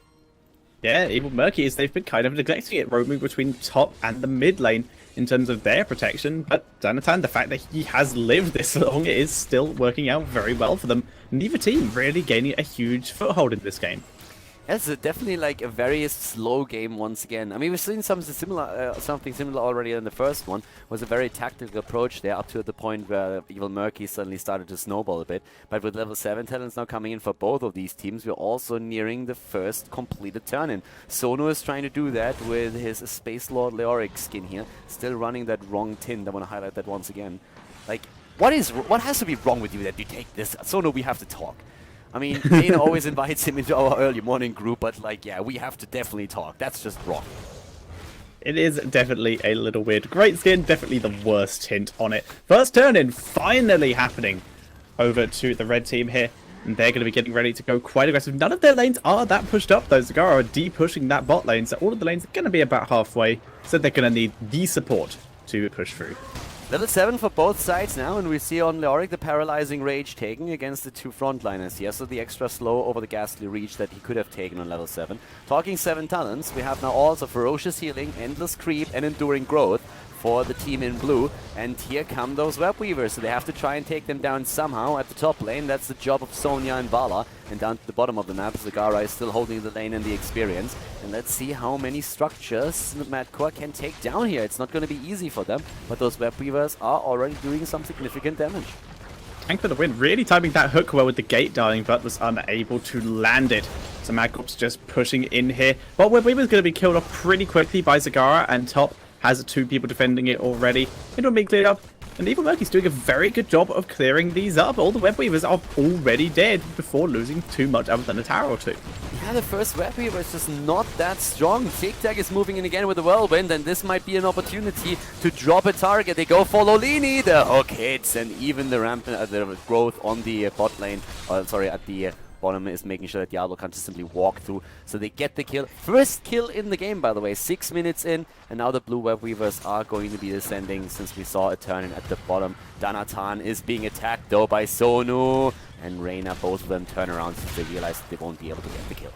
Yeah, Evil Murkies, they've been kind of neglecting it, roaming between top and the mid lane in terms of their protection. But Danatan, the fact that he has lived this long, is still working out very well for them. Neither team really gaining a huge foothold in this game.
It's definitely like a very slow game once again. I mean, we've seen something similar already in the first one. It was a very tactical approach there up to the point where Evil Murkies suddenly started to snowball a bit. But with level 7 talents now coming in for both of these teams, we're also nearing the first completed turn-in. Sono is trying to do that with his Space Lord Leoric skin here, still running that wrong tint. I want to highlight that once again. Like, what has to be wrong with you that you take this? Sono, we have to talk. I mean, Dane always invites him into our early morning group, but like, yeah, we have to definitely talk. That's just wrong.
It is definitely a little weird. Great skin, definitely the worst hint on it. First turn-in finally happening over to the red team here. And they're going to be getting ready to go quite aggressive. None of their lanes are that pushed up, though. Zagara are de-pushing that bot lane, so all of the lanes are going to be about halfway. So they're going to need the support to push through.
Level 7 for both sides now, and we see on Leoric the paralyzing rage taken against the two frontliners here, so the extra slow over the ghastly reach that he could have taken on level 7. Talking 7 talents, we have now also ferocious healing, endless creep, and enduring growth for the team in blue, and here come those web weavers, so they have to try and take them down somehow at the top lane. That's the job of Sonya and Vala, and down to the bottom of the map, Zagara is still holding the lane and the experience, and let's see how many structures MadCorps can take down here. It's not going to be easy for them, but those web weavers are already doing some significant damage.
Tank for the win, really timing that hook well with the gate dying, but was unable to land it. So MadCorps just pushing in here, but web weaver's going to be killed off pretty quickly by Zagara, and top has 2 people defending it already. It will be cleared up, and Evil Murkies doing a very good job of clearing these up. All the web weavers are already dead before losing too much other than a tower or 2.
Yeah, the first web weaver is just not that strong. Tic Tac is moving in again with the whirlwind, and this might be an opportunity to drop a target. They go for Lolini, the hook hits, and even the ramp, the growth on the bot lane, at the bottom is making sure that Diablo can't just simply walk through. So they get the kill. First kill in the game, by the way, 6 minutes in, and now the blue web weavers are going to be descending since we saw a turn in at the bottom. Danatan is being attacked though by Sonu and Reyna. Both of them turn around since they realize that they won't be able to get the kill.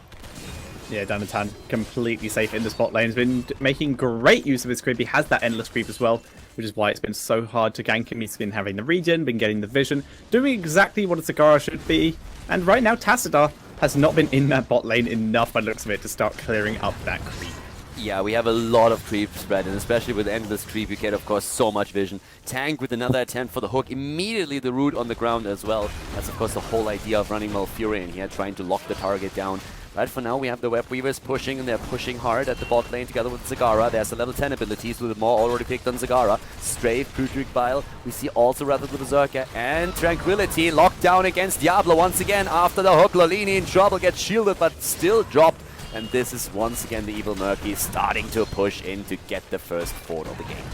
Yeah, Danatan completely safe in the spot lane. He's been making great use of his creep. He has that endless creep as well, which is why it's been so hard to gank him. He's been having the regen, been getting the vision, doing exactly what a Zagara should be. And right now, Tassadar has not been in that bot lane enough by the looks of it to start clearing up that creep.
Yeah, we have a lot of creep spread, and especially with endless creep, you get, of course, so much vision. Tank with another attempt for the hook, immediately the root on the ground as well. That's, of course, the whole idea of running Malfurion here, trying to lock the target down. Right, for now, we have the web weavers pushing, and they're pushing hard at the bot lane together with Zagara. There's a level 10 abilities with more already picked on Zagara. Strafe, Putrid Bile. We see also rather the Berserker and Tranquility locked down against Diablo once again after the hook. Lolini in trouble, gets shielded, but still dropped. And this is once again the Evil Murkies starting to push in to get the first fort of the game.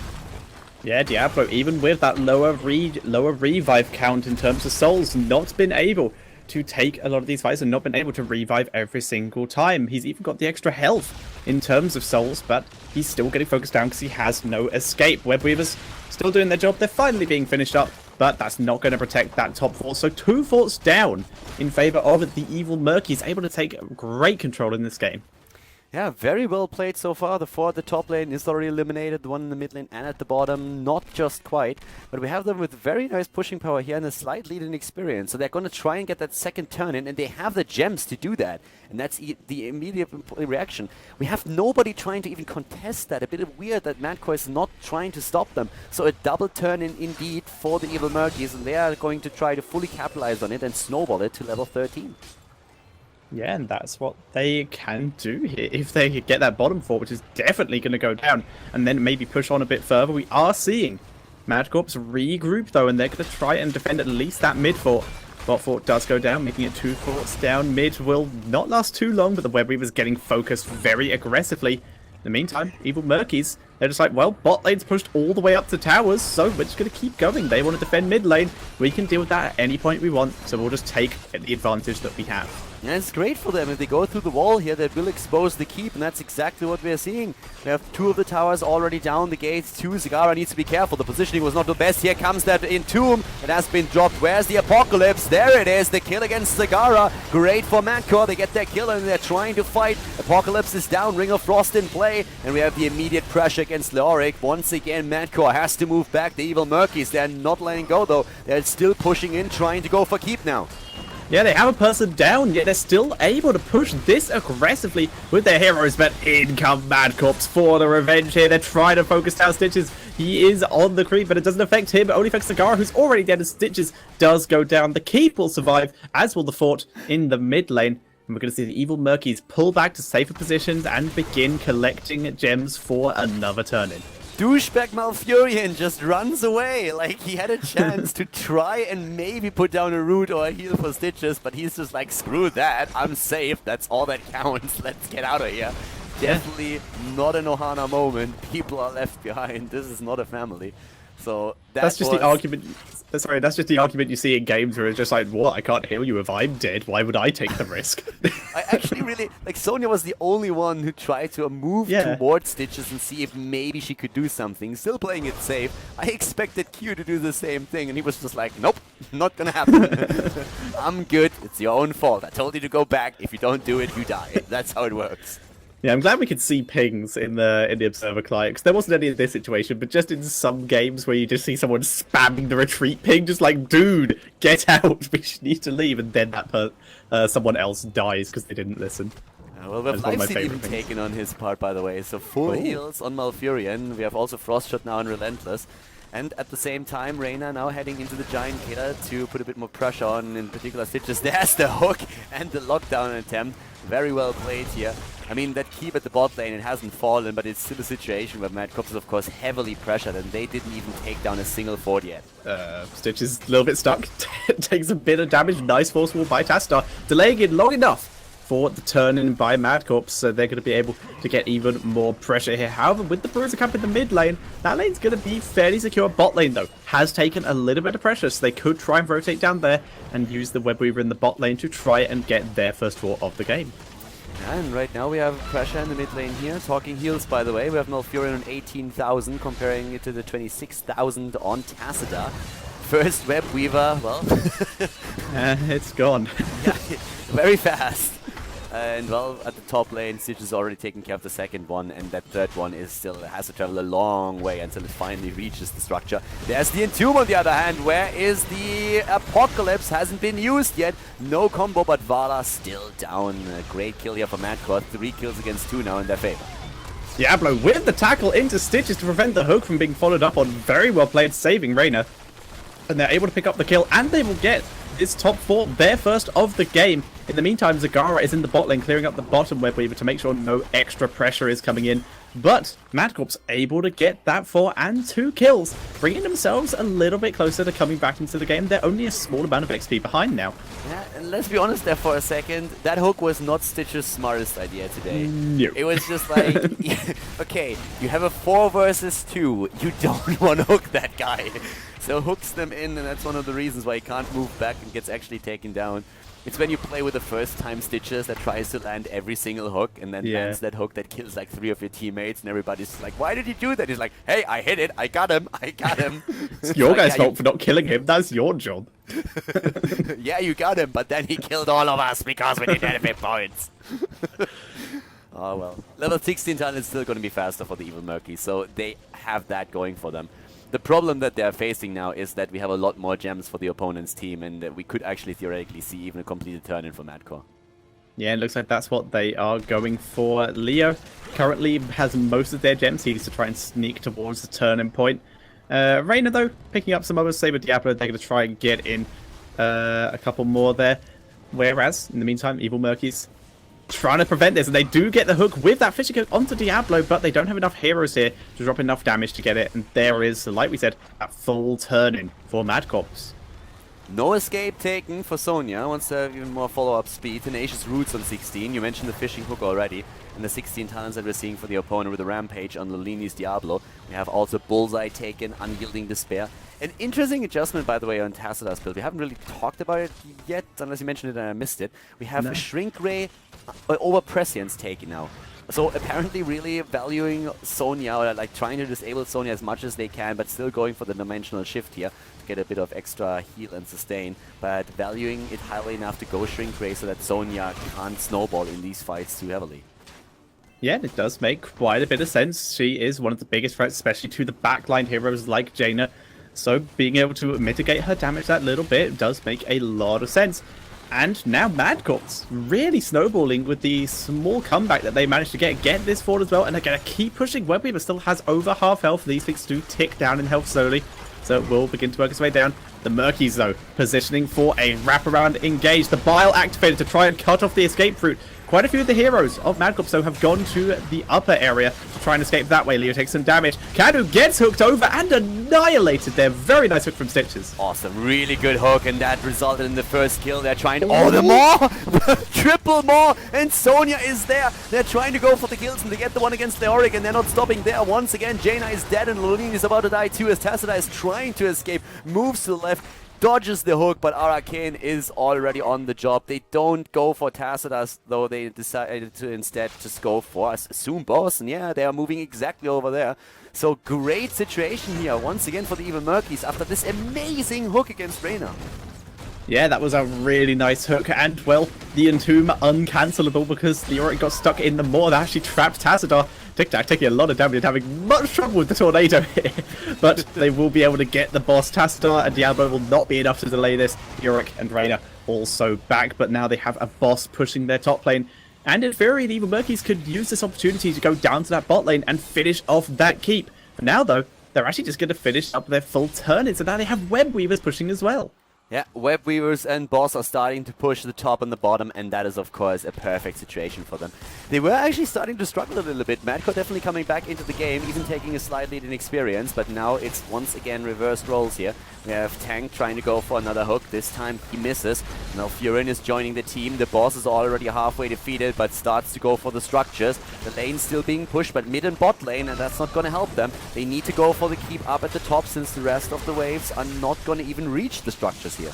Yeah, Diablo, even with that lower revive count in terms of souls, not been able to take a lot of these fights and not been able to revive every single time. He's even got the extra health in terms of souls, but he's still getting focused down because he has no escape. Web Weavers still doing their job. They're finally being finished up, but that's not going to protect that top fort. So 2 forts down in favor of the Evil Murkies, able to take great control in this game.
Yeah, very well played so far. The 4 at the top lane is already eliminated. The 1 in the mid lane and at the bottom, not just quite. But we have them with very nice pushing power here and a slight lead in experience. So they're going to try and get that second turn in, and they have the gems to do that. And that's the immediate reaction. We have nobody trying to even contest that. A bit weird that MadCorps is not trying to stop them. So a double turn in indeed for the Evil Murkies, and they are going to try to fully capitalize on it and snowball it to level 13.
Yeah, and that's what they can do here. If they get that bottom fort, which is definitely going to go down, and then maybe push on a bit further, we are seeing MadCorps regroup, though, and they're going to try and defend at least that mid fort. Bot fort does go down, making it 2 forts down. Mid will not last too long, but the Web Weaver's getting focused very aggressively. In the meantime, Evil Murkies, they're just like, well, bot lane's pushed all the way up to towers, so we're just going to keep going. They want to defend mid lane. We can deal with that at any point we want, so we'll just take the advantage that we have.
And it's great for them. If they go through the wall here, that will expose the keep, and that's exactly what we're seeing. We have 2 of the towers already down, the gates 2. Zagara needs to be careful. The positioning was not the best. Here comes that Entomb. It has been dropped. Where's the Apocalypse? There it is. The kill against Zagara. Great for MadCorps. They get their kill, and they're trying to fight. Apocalypse is down. Ring of Frost in play. And we have the immediate pressure against Leoric. Once again, MadCorps has to move back. The Evil Murkies, they're not letting go, though. They're still pushing in, trying to go for keep now.
Yeah, they have a person down, yet they're still able to push this aggressively with their heroes, but in come MadCorps for the revenge here. They're trying to focus down Stitches. He is on the creep, but it doesn't affect him. It only affects Sagara, who's already dead, as Stitches does go down. The keep will survive, as will the fort in the mid lane. And we're going to see the Evil Murkies pull back to safer positions and begin collecting gems for another turn-in.
Douchebag Malfurion just runs away like he had a chance to try and maybe put down a root or a heal for Stitches, but he's just like, screw that, I'm safe, that's all that counts, let's get out of here. Definitely not an Ohana moment, people are left behind, this is not a family. So
that's just the argument. Sorry, that's just the argument you see in games where it's just like, what? I can't heal you if I'm dead. Why would I take the risk?
I actually really like Sonya was the only one who tried to move towards Stitches and see if maybe she could do something. Still playing it safe. I expected Q to do the same thing, and he was just like, nope, not gonna happen. I'm good. It's your own fault. I told you to go back. If you don't do it, you die. That's how it works.
Yeah, I'm glad we could see pings in the observer client, because there wasn't any of this situation, but just in some games where you just see someone spamming the retreat ping, just like, dude, get out, we need to leave, and then that someone else dies because they didn't listen.
Well, we have Lifesteal even taken on his part, by the way, so full heals on Malfurion. We have also Frostshot now on Relentless. And at the same time, Reyna now heading into the Giant Killer to put a bit more pressure on, in particular Stitches. There's the hook and the lockdown attempt. Very well played here. I mean, that keep at the bot lane, it hasn't fallen, but it's still a situation where MadCorps is, of course, heavily pressured, and they didn't even take down a single fort yet.
Stitch is a little bit stuck. Takes a bit of damage. Nice force wall by Tastar. Delaying it long enough for the turn-in by MadCorps, so they're going to be able to get even more pressure here. However, with the Bruiser Cup in the mid lane, that lane's going to be fairly secure. Bot lane, though, has taken a little bit of pressure, so they could try and rotate down there and use the Web Weaver in the bot lane to try and get their first fort of the game.
And right now we have pressure in the mid lane here. Talking heals, by the way. We have Malfurion on 18,000, comparing it to the 26,000 on Tassadar. First Web Weaver, well...
it's gone.
Yeah, very fast. And well, at the top lane, Stitch is already taking care of the second one, and that third one is still has to travel a long way until it finally reaches the structure. There's the Entomb on the other hand. Where is the Apocalypse? Hasn't been used yet. No combo, but Vala still down. A great kill here for MadCorps. 3 kills against 2 now in their favor.
Diablo with the tackle into Stitches to prevent the hook from being followed up on. Very well played, saving Reyna. And they're able to pick up the kill, and they will get this top 4, their first of the game. In the meantime, Zagara is in the bot lane, clearing up the bottom Web Weaver to make sure no extra pressure is coming in. But MadCorps able to get that 4 and 2 kills, bringing themselves a little bit closer to coming back into the game. They're only a small amount of XP behind now.
Yeah, and let's be honest there for a second. That hook was not Stitch's smartest idea today.
No.
It was just like, okay, you have a 4 versus 2. You don't want to hook that guy. So hooks them in, and that's one of the reasons why he can't move back and gets actually taken down. It's when you play with the first time Stitches that tries to land every single hook and then lands that hook that kills like 3 of your teammates, and everybody's like, why did he do that? He's like, hey, I hit it, I got him.
It's your guys' fault for not killing him, that's your job.
Yeah, you got him, but then he killed all of us because we didn't have hit points. Oh well. Level 16 talent is still going to be faster for the Evil Murkies, so they have that going for them. The problem that they're facing now is that we have a lot more gems for the opponent's team, and we could actually theoretically see even a completed turn-in for MadCorps.
Yeah, it looks like that's what they are going for. Leo currently has most of their gems. He needs to try and sneak towards the turn-in point. Reyna, though, picking up some others. Saber Diablo, they're going to try and get in a couple more there. Whereas, in the meantime, Evil Murkies trying to prevent this, and they do get the hook with that fishing hook onto Diablo, but they don't have enough heroes here to drop enough damage to get it, and there is, like we said, a full turn-in for MadCorps.
No escape taken for Sonya. Wants to have even more follow-up speed. Tenacious Roots on 16. You mentioned the fishing hook already. And the 16 talents that we're seeing for the opponent with the Rampage on Lolini's Diablo. We have also Bullseye taken, Unyielding Despair. An interesting adjustment, by the way, on Tassadar's build. We haven't really talked about it yet, unless you mentioned it and I missed it. We have a Shrink Ray over Prescience taken now. So apparently really valuing Sonya, or like trying to disable Sonya as much as they can, but still going for the dimensional shift here to get a bit of extra heal and sustain, but valuing it highly enough to go Shrink Ray so that Sonya can't snowball in these fights too heavily.
Yeah, it does make quite a bit of sense. She is one of the biggest threats, especially to the backline heroes like Jaina. So being able to mitigate her damage that little bit does make a lot of sense. And now MadCorps really snowballing with the small comeback that they managed to get this forward as well, and they're going to keep pushing. Webweaver still has over half health. These things do tick down in health slowly, so it will begin to work its way down. The Murkies, though, positioning for a wraparound engage. The Bile activated to try and cut off the escape route. Quite a few of the heroes of MadCorps, though, have gone to the upper area to try and escape that way. Leo takes some damage. Kadu gets hooked over and annihilated there. Very nice hook from Stitches.
Awesome, really good hook, and that resulted in the first kill. They're trying to... Oh, the Maw! Triple Maw! And Sonya is there. They're trying to go for the kills, and they get the one against the Auric, and they're not stopping there. Once again, Jaina is dead, and Lolene is about to die too, as Tacita is trying to escape. Moves to the left, dodges the hook, but Arcane is already on the job. They don't go for Tacitus, though they decided to instead just go for, I assume, Boss. And yeah, they are moving exactly over there. So great situation here, once again, for the Evil Murkies after this amazing hook against Reyna.
Yeah, that was a really nice hook, and, well, the Entomb uncancelable because the Auric got stuck in the Maw that actually trapped Tassadar. Tic-Tac taking a lot of damage and having much trouble with the Tornado here, but they will be able to get the boss. Tassadar and Diablo will not be enough to delay this. Auric and Reyna also back, but now they have a boss pushing their top lane. And in theory, the Evil Murkies could use this opportunity to go down to that bot lane and finish off that keep. For now, though, they're actually just going to finish up their full turn, so now they have Web Weavers pushing as well.
Yeah, Web Weavers and Boss are starting to push the top and the bottom, and that is, of course, a perfect situation for them. They were actually starting to struggle a little bit. MadCorps definitely coming back into the game, even taking a slight lead in experience, but now it's once again reversed roles here. We have Tank trying to go for another hook. This time he misses. Now Furin is joining the team. The boss is already halfway defeated, but starts to go for the structures. The lane's still being pushed, but mid and bot lane, and that's not going to help them. They need to go for the keep up at the top, since the rest of the waves are not going to even reach the structures here.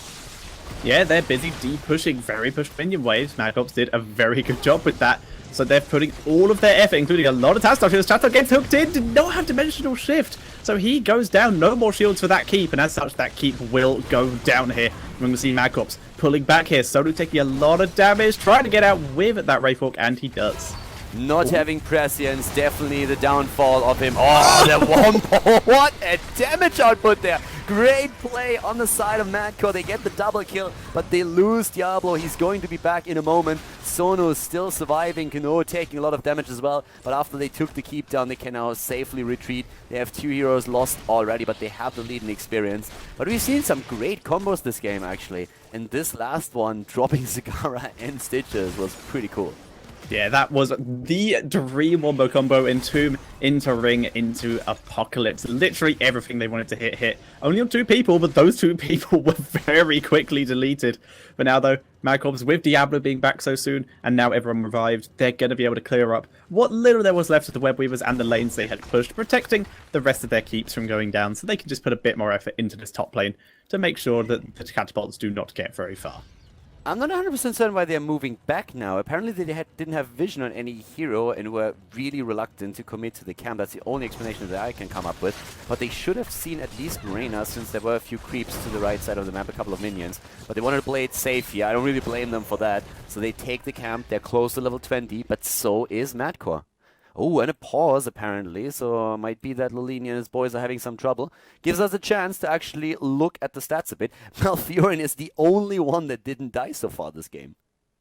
Yeah, they're busy de-pushing very pushed minion waves. MadCorps did a very good job with that. So they're putting all of their effort, including a lot of task options. Chato gets hooked in, did not have dimensional shift. So he goes down, no more shields for that keep, and as such, that keep will go down here. We're going to see MadCorps pulling back here. Solo taking a lot of damage, trying to get out with that Wraithwalk, and he does.
Not having prescience, definitely the downfall of him. Oh, the wombo! What a damage output there! Great play on the side of MadCorps. They get the double kill, but they lose Diablo. He's going to be back in a moment. Sono is still surviving. Kano taking a lot of damage as well, but after they took the keep down, they can now safely retreat. They have 2 heroes lost already, but they have the lead in experience. But we've seen some great combos this game, actually. And this last one, dropping Zagara and Stitches, was pretty cool.
Yeah, that was the dream wombo combo. Entomb into Ring into Apocalypse. Literally everything they wanted to hit. Only on 2 people, but those 2 people were very quickly deleted. But now, though, MadCorps with Diablo being back so soon, and now everyone revived, they're going to be able to clear up what little there was left of the Web Weavers and the lanes they had pushed, protecting the rest of their keeps from going down, so they can just put a bit more effort into this top lane to make sure that the catapults do not get very far.
I'm not 100% certain why they're moving back now. Apparently they didn't have vision on any hero and were really reluctant to commit to the camp. That's the only explanation that I can come up with. But they should have seen at least Reyna, since there were a few creeps to the right side of the map, a couple of minions. But they wanted to play it safe here. I don't really blame them for that. So they take the camp. They're close to level 20, but so is MadCorps. Oh, and a pause, apparently, so might be that Lolini and his boys are having some trouble. Gives us a chance to actually look at the stats a bit. Malfurion is the only one that didn't die so far this game.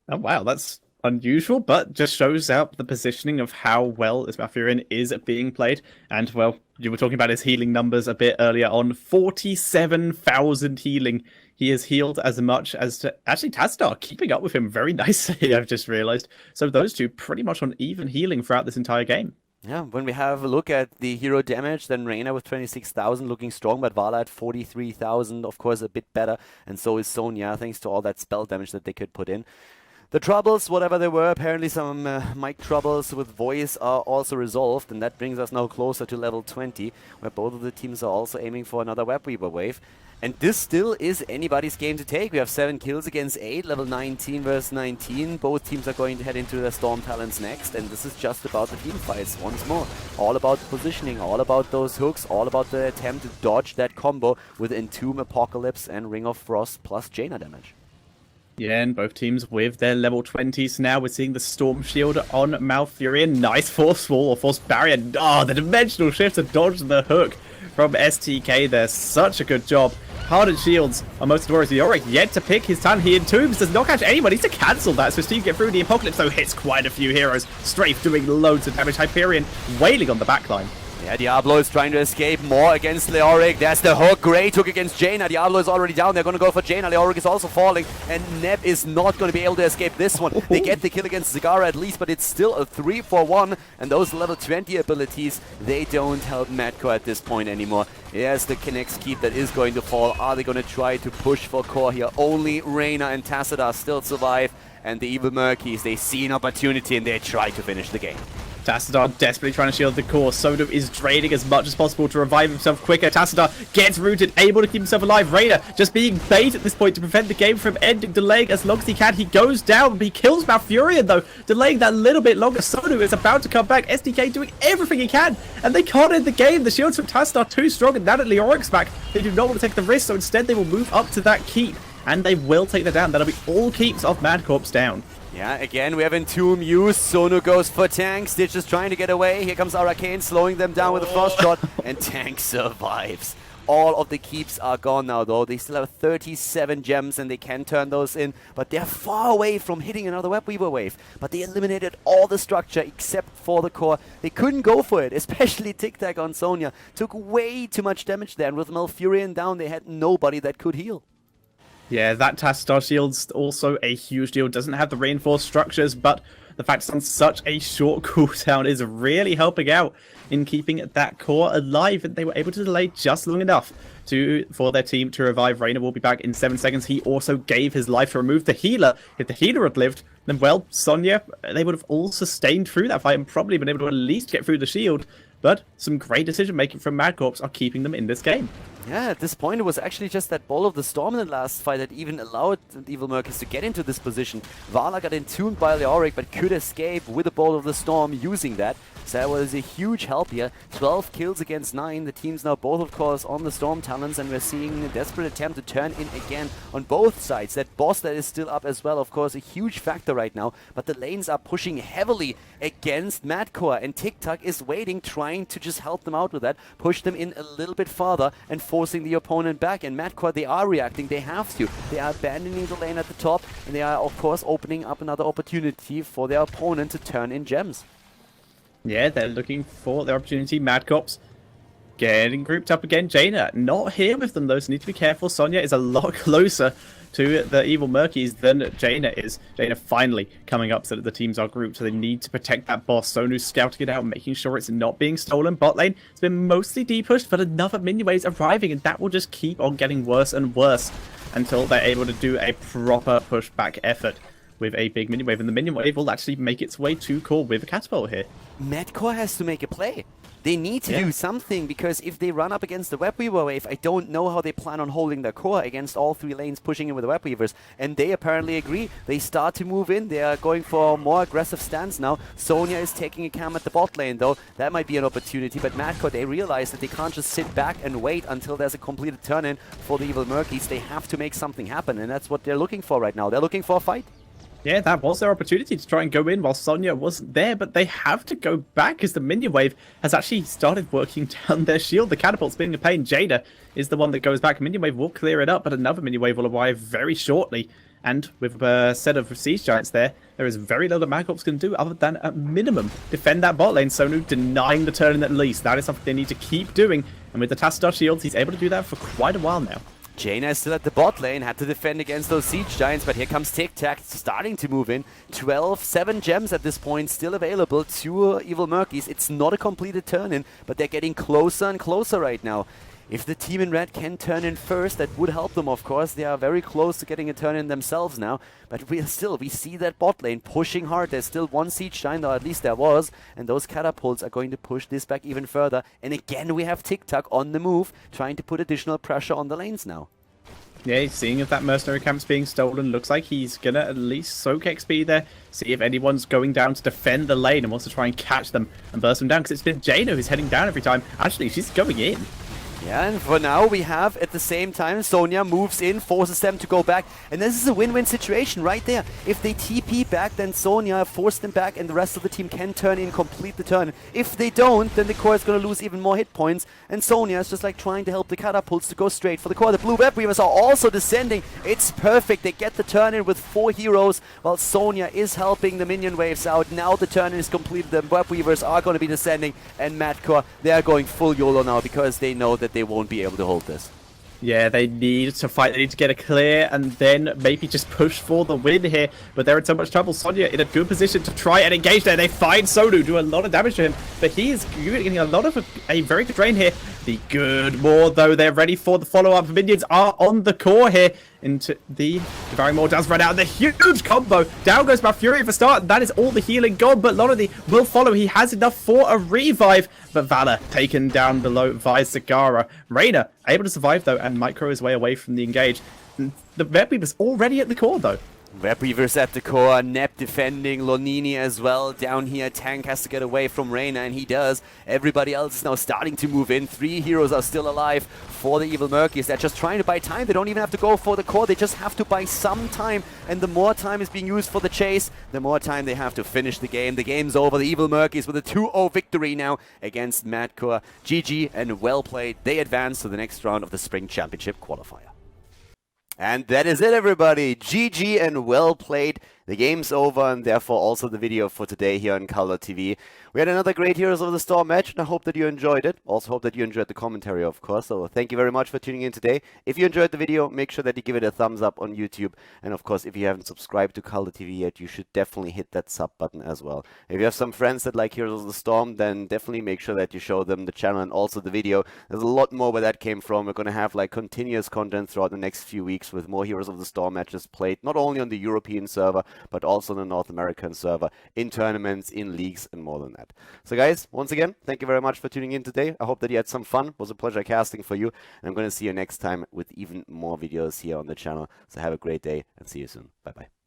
Oh, wow, that's unusual, but just shows out the positioning of how well this Malfurion is being played. And, well, you were talking about his healing numbers a bit earlier on. 47,000 healing. He has healed as much as actually Tastar, keeping up with him very nicely, I've just realized. So those two pretty much on even healing throughout this entire game.
Yeah, when we have a look at the hero damage, then Reyna with 26,000 looking strong, but Vala at 43,000, of course, a bit better. And so is Sonya, thanks to all that spell damage that they could put in. The troubles, whatever they were, apparently some mic troubles with voice are also resolved, and that brings us now closer to level 20, where both of the teams are also aiming for another Web Weaver wave. And this still is anybody's game to take. We have 7 kills against 8, level 19 versus 19. Both teams are going to head into their Storm Talons next, and this is just about the team fights once more. All about the positioning, all about those hooks, all about the attempt to dodge that combo with Entomb, Apocalypse, and Ring of Frost plus Jaina damage.
Yeah, and both teams with their level 20s now. We're seeing the Storm Shield on Malfurion. Nice Force Wall or Force Barrier. Oh, the dimensional shift to dodge the hook from STK there. Such a good job. hardened shields on most of the warriors. Yorick yet to pick his turn. He entombs, does not catch anyone. He's to cancel that. So Steve get through. The Apocalypse, though, hits quite a few heroes. Strafe doing loads of damage. Hyperion wailing on the backline.
Yeah, Diablo is trying to escape more against Leoric. There's the hook. Great hook against Jaina. Diablo is already down. They're going to go for Jaina. Leoric is also falling. And Neb is not going to be able to escape this one. They get the kill against Zagara at least, but it's still a 3-for-1. And those level 20 abilities, they don't help MadCorps at this point anymore. Yes, the Kinect's Keep that is going to fall. Are they going to try to push for core here? Only Reyna and Tassadar still survive. And the Evil Murkies, they see an opportunity and they try to finish the game.
Tassadar desperately trying to shield the core. Sodu is draining as much as possible to revive himself quicker. Tassadar gets rooted, able to keep himself alive. Reyna just being bait at this point to prevent the game from ending, delaying as long as he can. He goes down, but he kills Malfurion though, delaying that little bit longer. Sodu is about to come back. SDK doing everything he can, and they can't end the game. The shields from Tassadar are too strong, and now that Leoric's back, they do not want to take the risk, so instead they will move up to that keep, and they will take that down. That'll be all keeps of MadCorps down.
Yeah, again, we have Entomb used. Sonu goes for Tank. Stitch is trying to get away. Here comes Arcane, slowing them down with a Frost Shot, and Tank survives. All of the keeps are gone now, though. They still have 37 gems, and they can turn those in, but they're far away from hitting another Web Weaver wave. But they eliminated all the structure except for the core. They couldn't go for it, especially Tic Tac on Sonya. Took way too much damage there, and with Malfurion down, they had nobody that could heal.
Yeah, that Tassadar shield's also a huge deal. Doesn't have the reinforced structures, but the fact it's on such a short cooldown is really helping out in keeping that core alive. And they were able to delay just long enough for their team to revive. Reyna will be back in 7 seconds. He also gave his life to remove the healer. If the healer had lived, then, well, Sonya, they would have all sustained through that fight and probably been able to at least get through the shield. But some great decision-making from MadCorps are keeping them in this game.
Yeah, at this point it was actually just that Ball of the Storm in the last fight that even allowed the Evil Murkies to get into this position. Vala got entombed by Leoric but could escape with a Ball of the Storm using that. So that was a huge help here. 12 kills against 9. The team's now both, of course, on the Storm Talons, and we're seeing a desperate attempt to turn in again on both sides. That boss that is still up as well, of course, a huge factor right now. But the lanes are pushing heavily against MadCorps, and TikTok is waiting, trying to just help them out with that, push them in a little bit farther and forcing the opponent back. And MadCorps, they are reacting, they have to. They are abandoning the lane at the top, and they are, of course, opening up another opportunity for their opponent to turn in gems.
Yeah, they're looking for their opportunity. MadCorps getting grouped up again. Jaina not here with them, though, so need to be careful. Sonya is a lot closer to the Evil Murkies than Jaina is. Jaina finally coming up so that the teams are grouped, so they need to protect that boss. Sonu's scouting it out, making sure it's not being stolen. Bot lane has been mostly depushed, but another minion wave is arriving, and that will just keep on getting worse and worse until they're able to do a proper pushback effort with a big minion wave, and the minion wave will actually make its way to core with a catapult here.
MadCorps has to make a play. They need to do something, because if they run up against the Web Weaver wave, I don't know how they plan on holding their core against all 3 lanes pushing in with the Web Weavers. And they apparently agree. They start to move in. They are going for a more aggressive stance now. Sonya is taking a cam at the bot lane, though. That might be an opportunity. But MadCorps, they realize that they can't just sit back and wait until there's a completed turn-in for the Evil Murkies. They have to make something happen, and that's what they're looking for right now. They're looking for a fight.
Yeah, that was their opportunity to try and go in while Sonya wasn't there, but they have to go back because the minion wave has actually started working down their shield. The catapult's being a pain. Jada is the one that goes back. Minion wave will clear it up, but another minion wave will arrive very shortly. And with a set of siege giants there is very little that MadCorps can do other than, at minimum, defend that bot lane. Sonu denying the turn at least. That is something they need to keep doing. And with the Tassadar shields, he's able to do that for quite a while now.
Jaina is still at the bot lane, had to defend against those siege giants, but here comes Tic Tac starting to move in. 7 gems at this point still available to Evil Murkies. It's not a completed turn-in, but they're getting closer and closer right now. If the team in red can turn in first, that would help them, of course. They are very close to getting a turn-in themselves now, but we see that bot lane pushing hard. There's still 1 siege giant, or at least there was, and those catapults are going to push this back even further. And again, we have TikTok on the move, trying to put additional pressure on the lanes now.
Yeah, seeing if that mercenary camp's being stolen, looks like he's gonna at least soak XP there, see if anyone's going down to defend the lane and wants to try and catch them and burst them down, because it's been Jaina who's heading down every time. Actually, she's going in.
Yeah, and for now we have at the same time Sonya moves in, forces them to go back, and this is a win-win situation right there. If they TP back, then Sonya force them back and the rest of the team can turn in, complete the turn. If they don't, then the core is going to lose even more hit points, and Sonya is just like trying to help the catapults to go straight for the core. The blue web weavers are also descending. It's perfect. They get the turn in with 4 heroes, while Sonya is helping the minion waves out. Now the turn in is completed. The web weavers are going to be descending, and MadCorps, they are going full YOLO now because they know that they won't be able to hold this.
Yeah, they need to fight. They need to get a clear and then maybe just push for the win here. But they're in so much trouble. Sonya in a good position to try and engage there. They find Sonu, do a lot of damage to him. But he is getting a lot of a very good drain here. The good more, though, they're ready for the follow-up. Minions are on the core here. Into the Devouring Maw does run out. The huge combo. Down goes Malfury for start. That is all the healing gone. But Lonedy will follow. He has enough for a revive. But Valor taken down below by Zagara. Reyna able to survive, though, and micro his way away from the engage. The Red Weaver's already at the core, though.
Web Weavers at the core, Nep defending, Lonini as well. Down here, Tank has to get away from Reyna, and he does. Everybody else is now starting to move in. 3 heroes are still alive for the Evil Murkies. They're just trying to buy time. They don't even have to go for the core. They just have to buy some time. And the more time is being used for the chase, the more time they have to finish the game. The game's over. The Evil Murkies with a 2-0 victory now against MadCorps. GG and well played. They advance to the next round of the Spring Championship Qualifier. And that is it, everybody. GG and well played. The game's over, and therefore also the video for today here on Khaldor TV. We had another great Heroes of the Storm match, and I hope that you enjoyed it. Also hope that you enjoyed the commentary, of course. So thank you very much for tuning in today. If you enjoyed the video, make sure that you give it a thumbs up on YouTube. And of course, if you haven't subscribed to Khaldor TV yet, you should definitely hit that sub button as well. If you have some friends that like Heroes of the Storm, then definitely make sure that you show them the channel and also the video. There's a lot more where that came from. We're going to have like continuous content throughout the next few weeks with more Heroes of the Storm matches played, not only on the European server, but also on the North American server, in tournaments, in leagues, and more than that. So guys, once again, thank you very much for tuning in today. I hope that you had some fun. It was a pleasure casting for you. And I'm going to see you next time with even more videos here on the channel. So have a great day and see you soon. Bye-bye.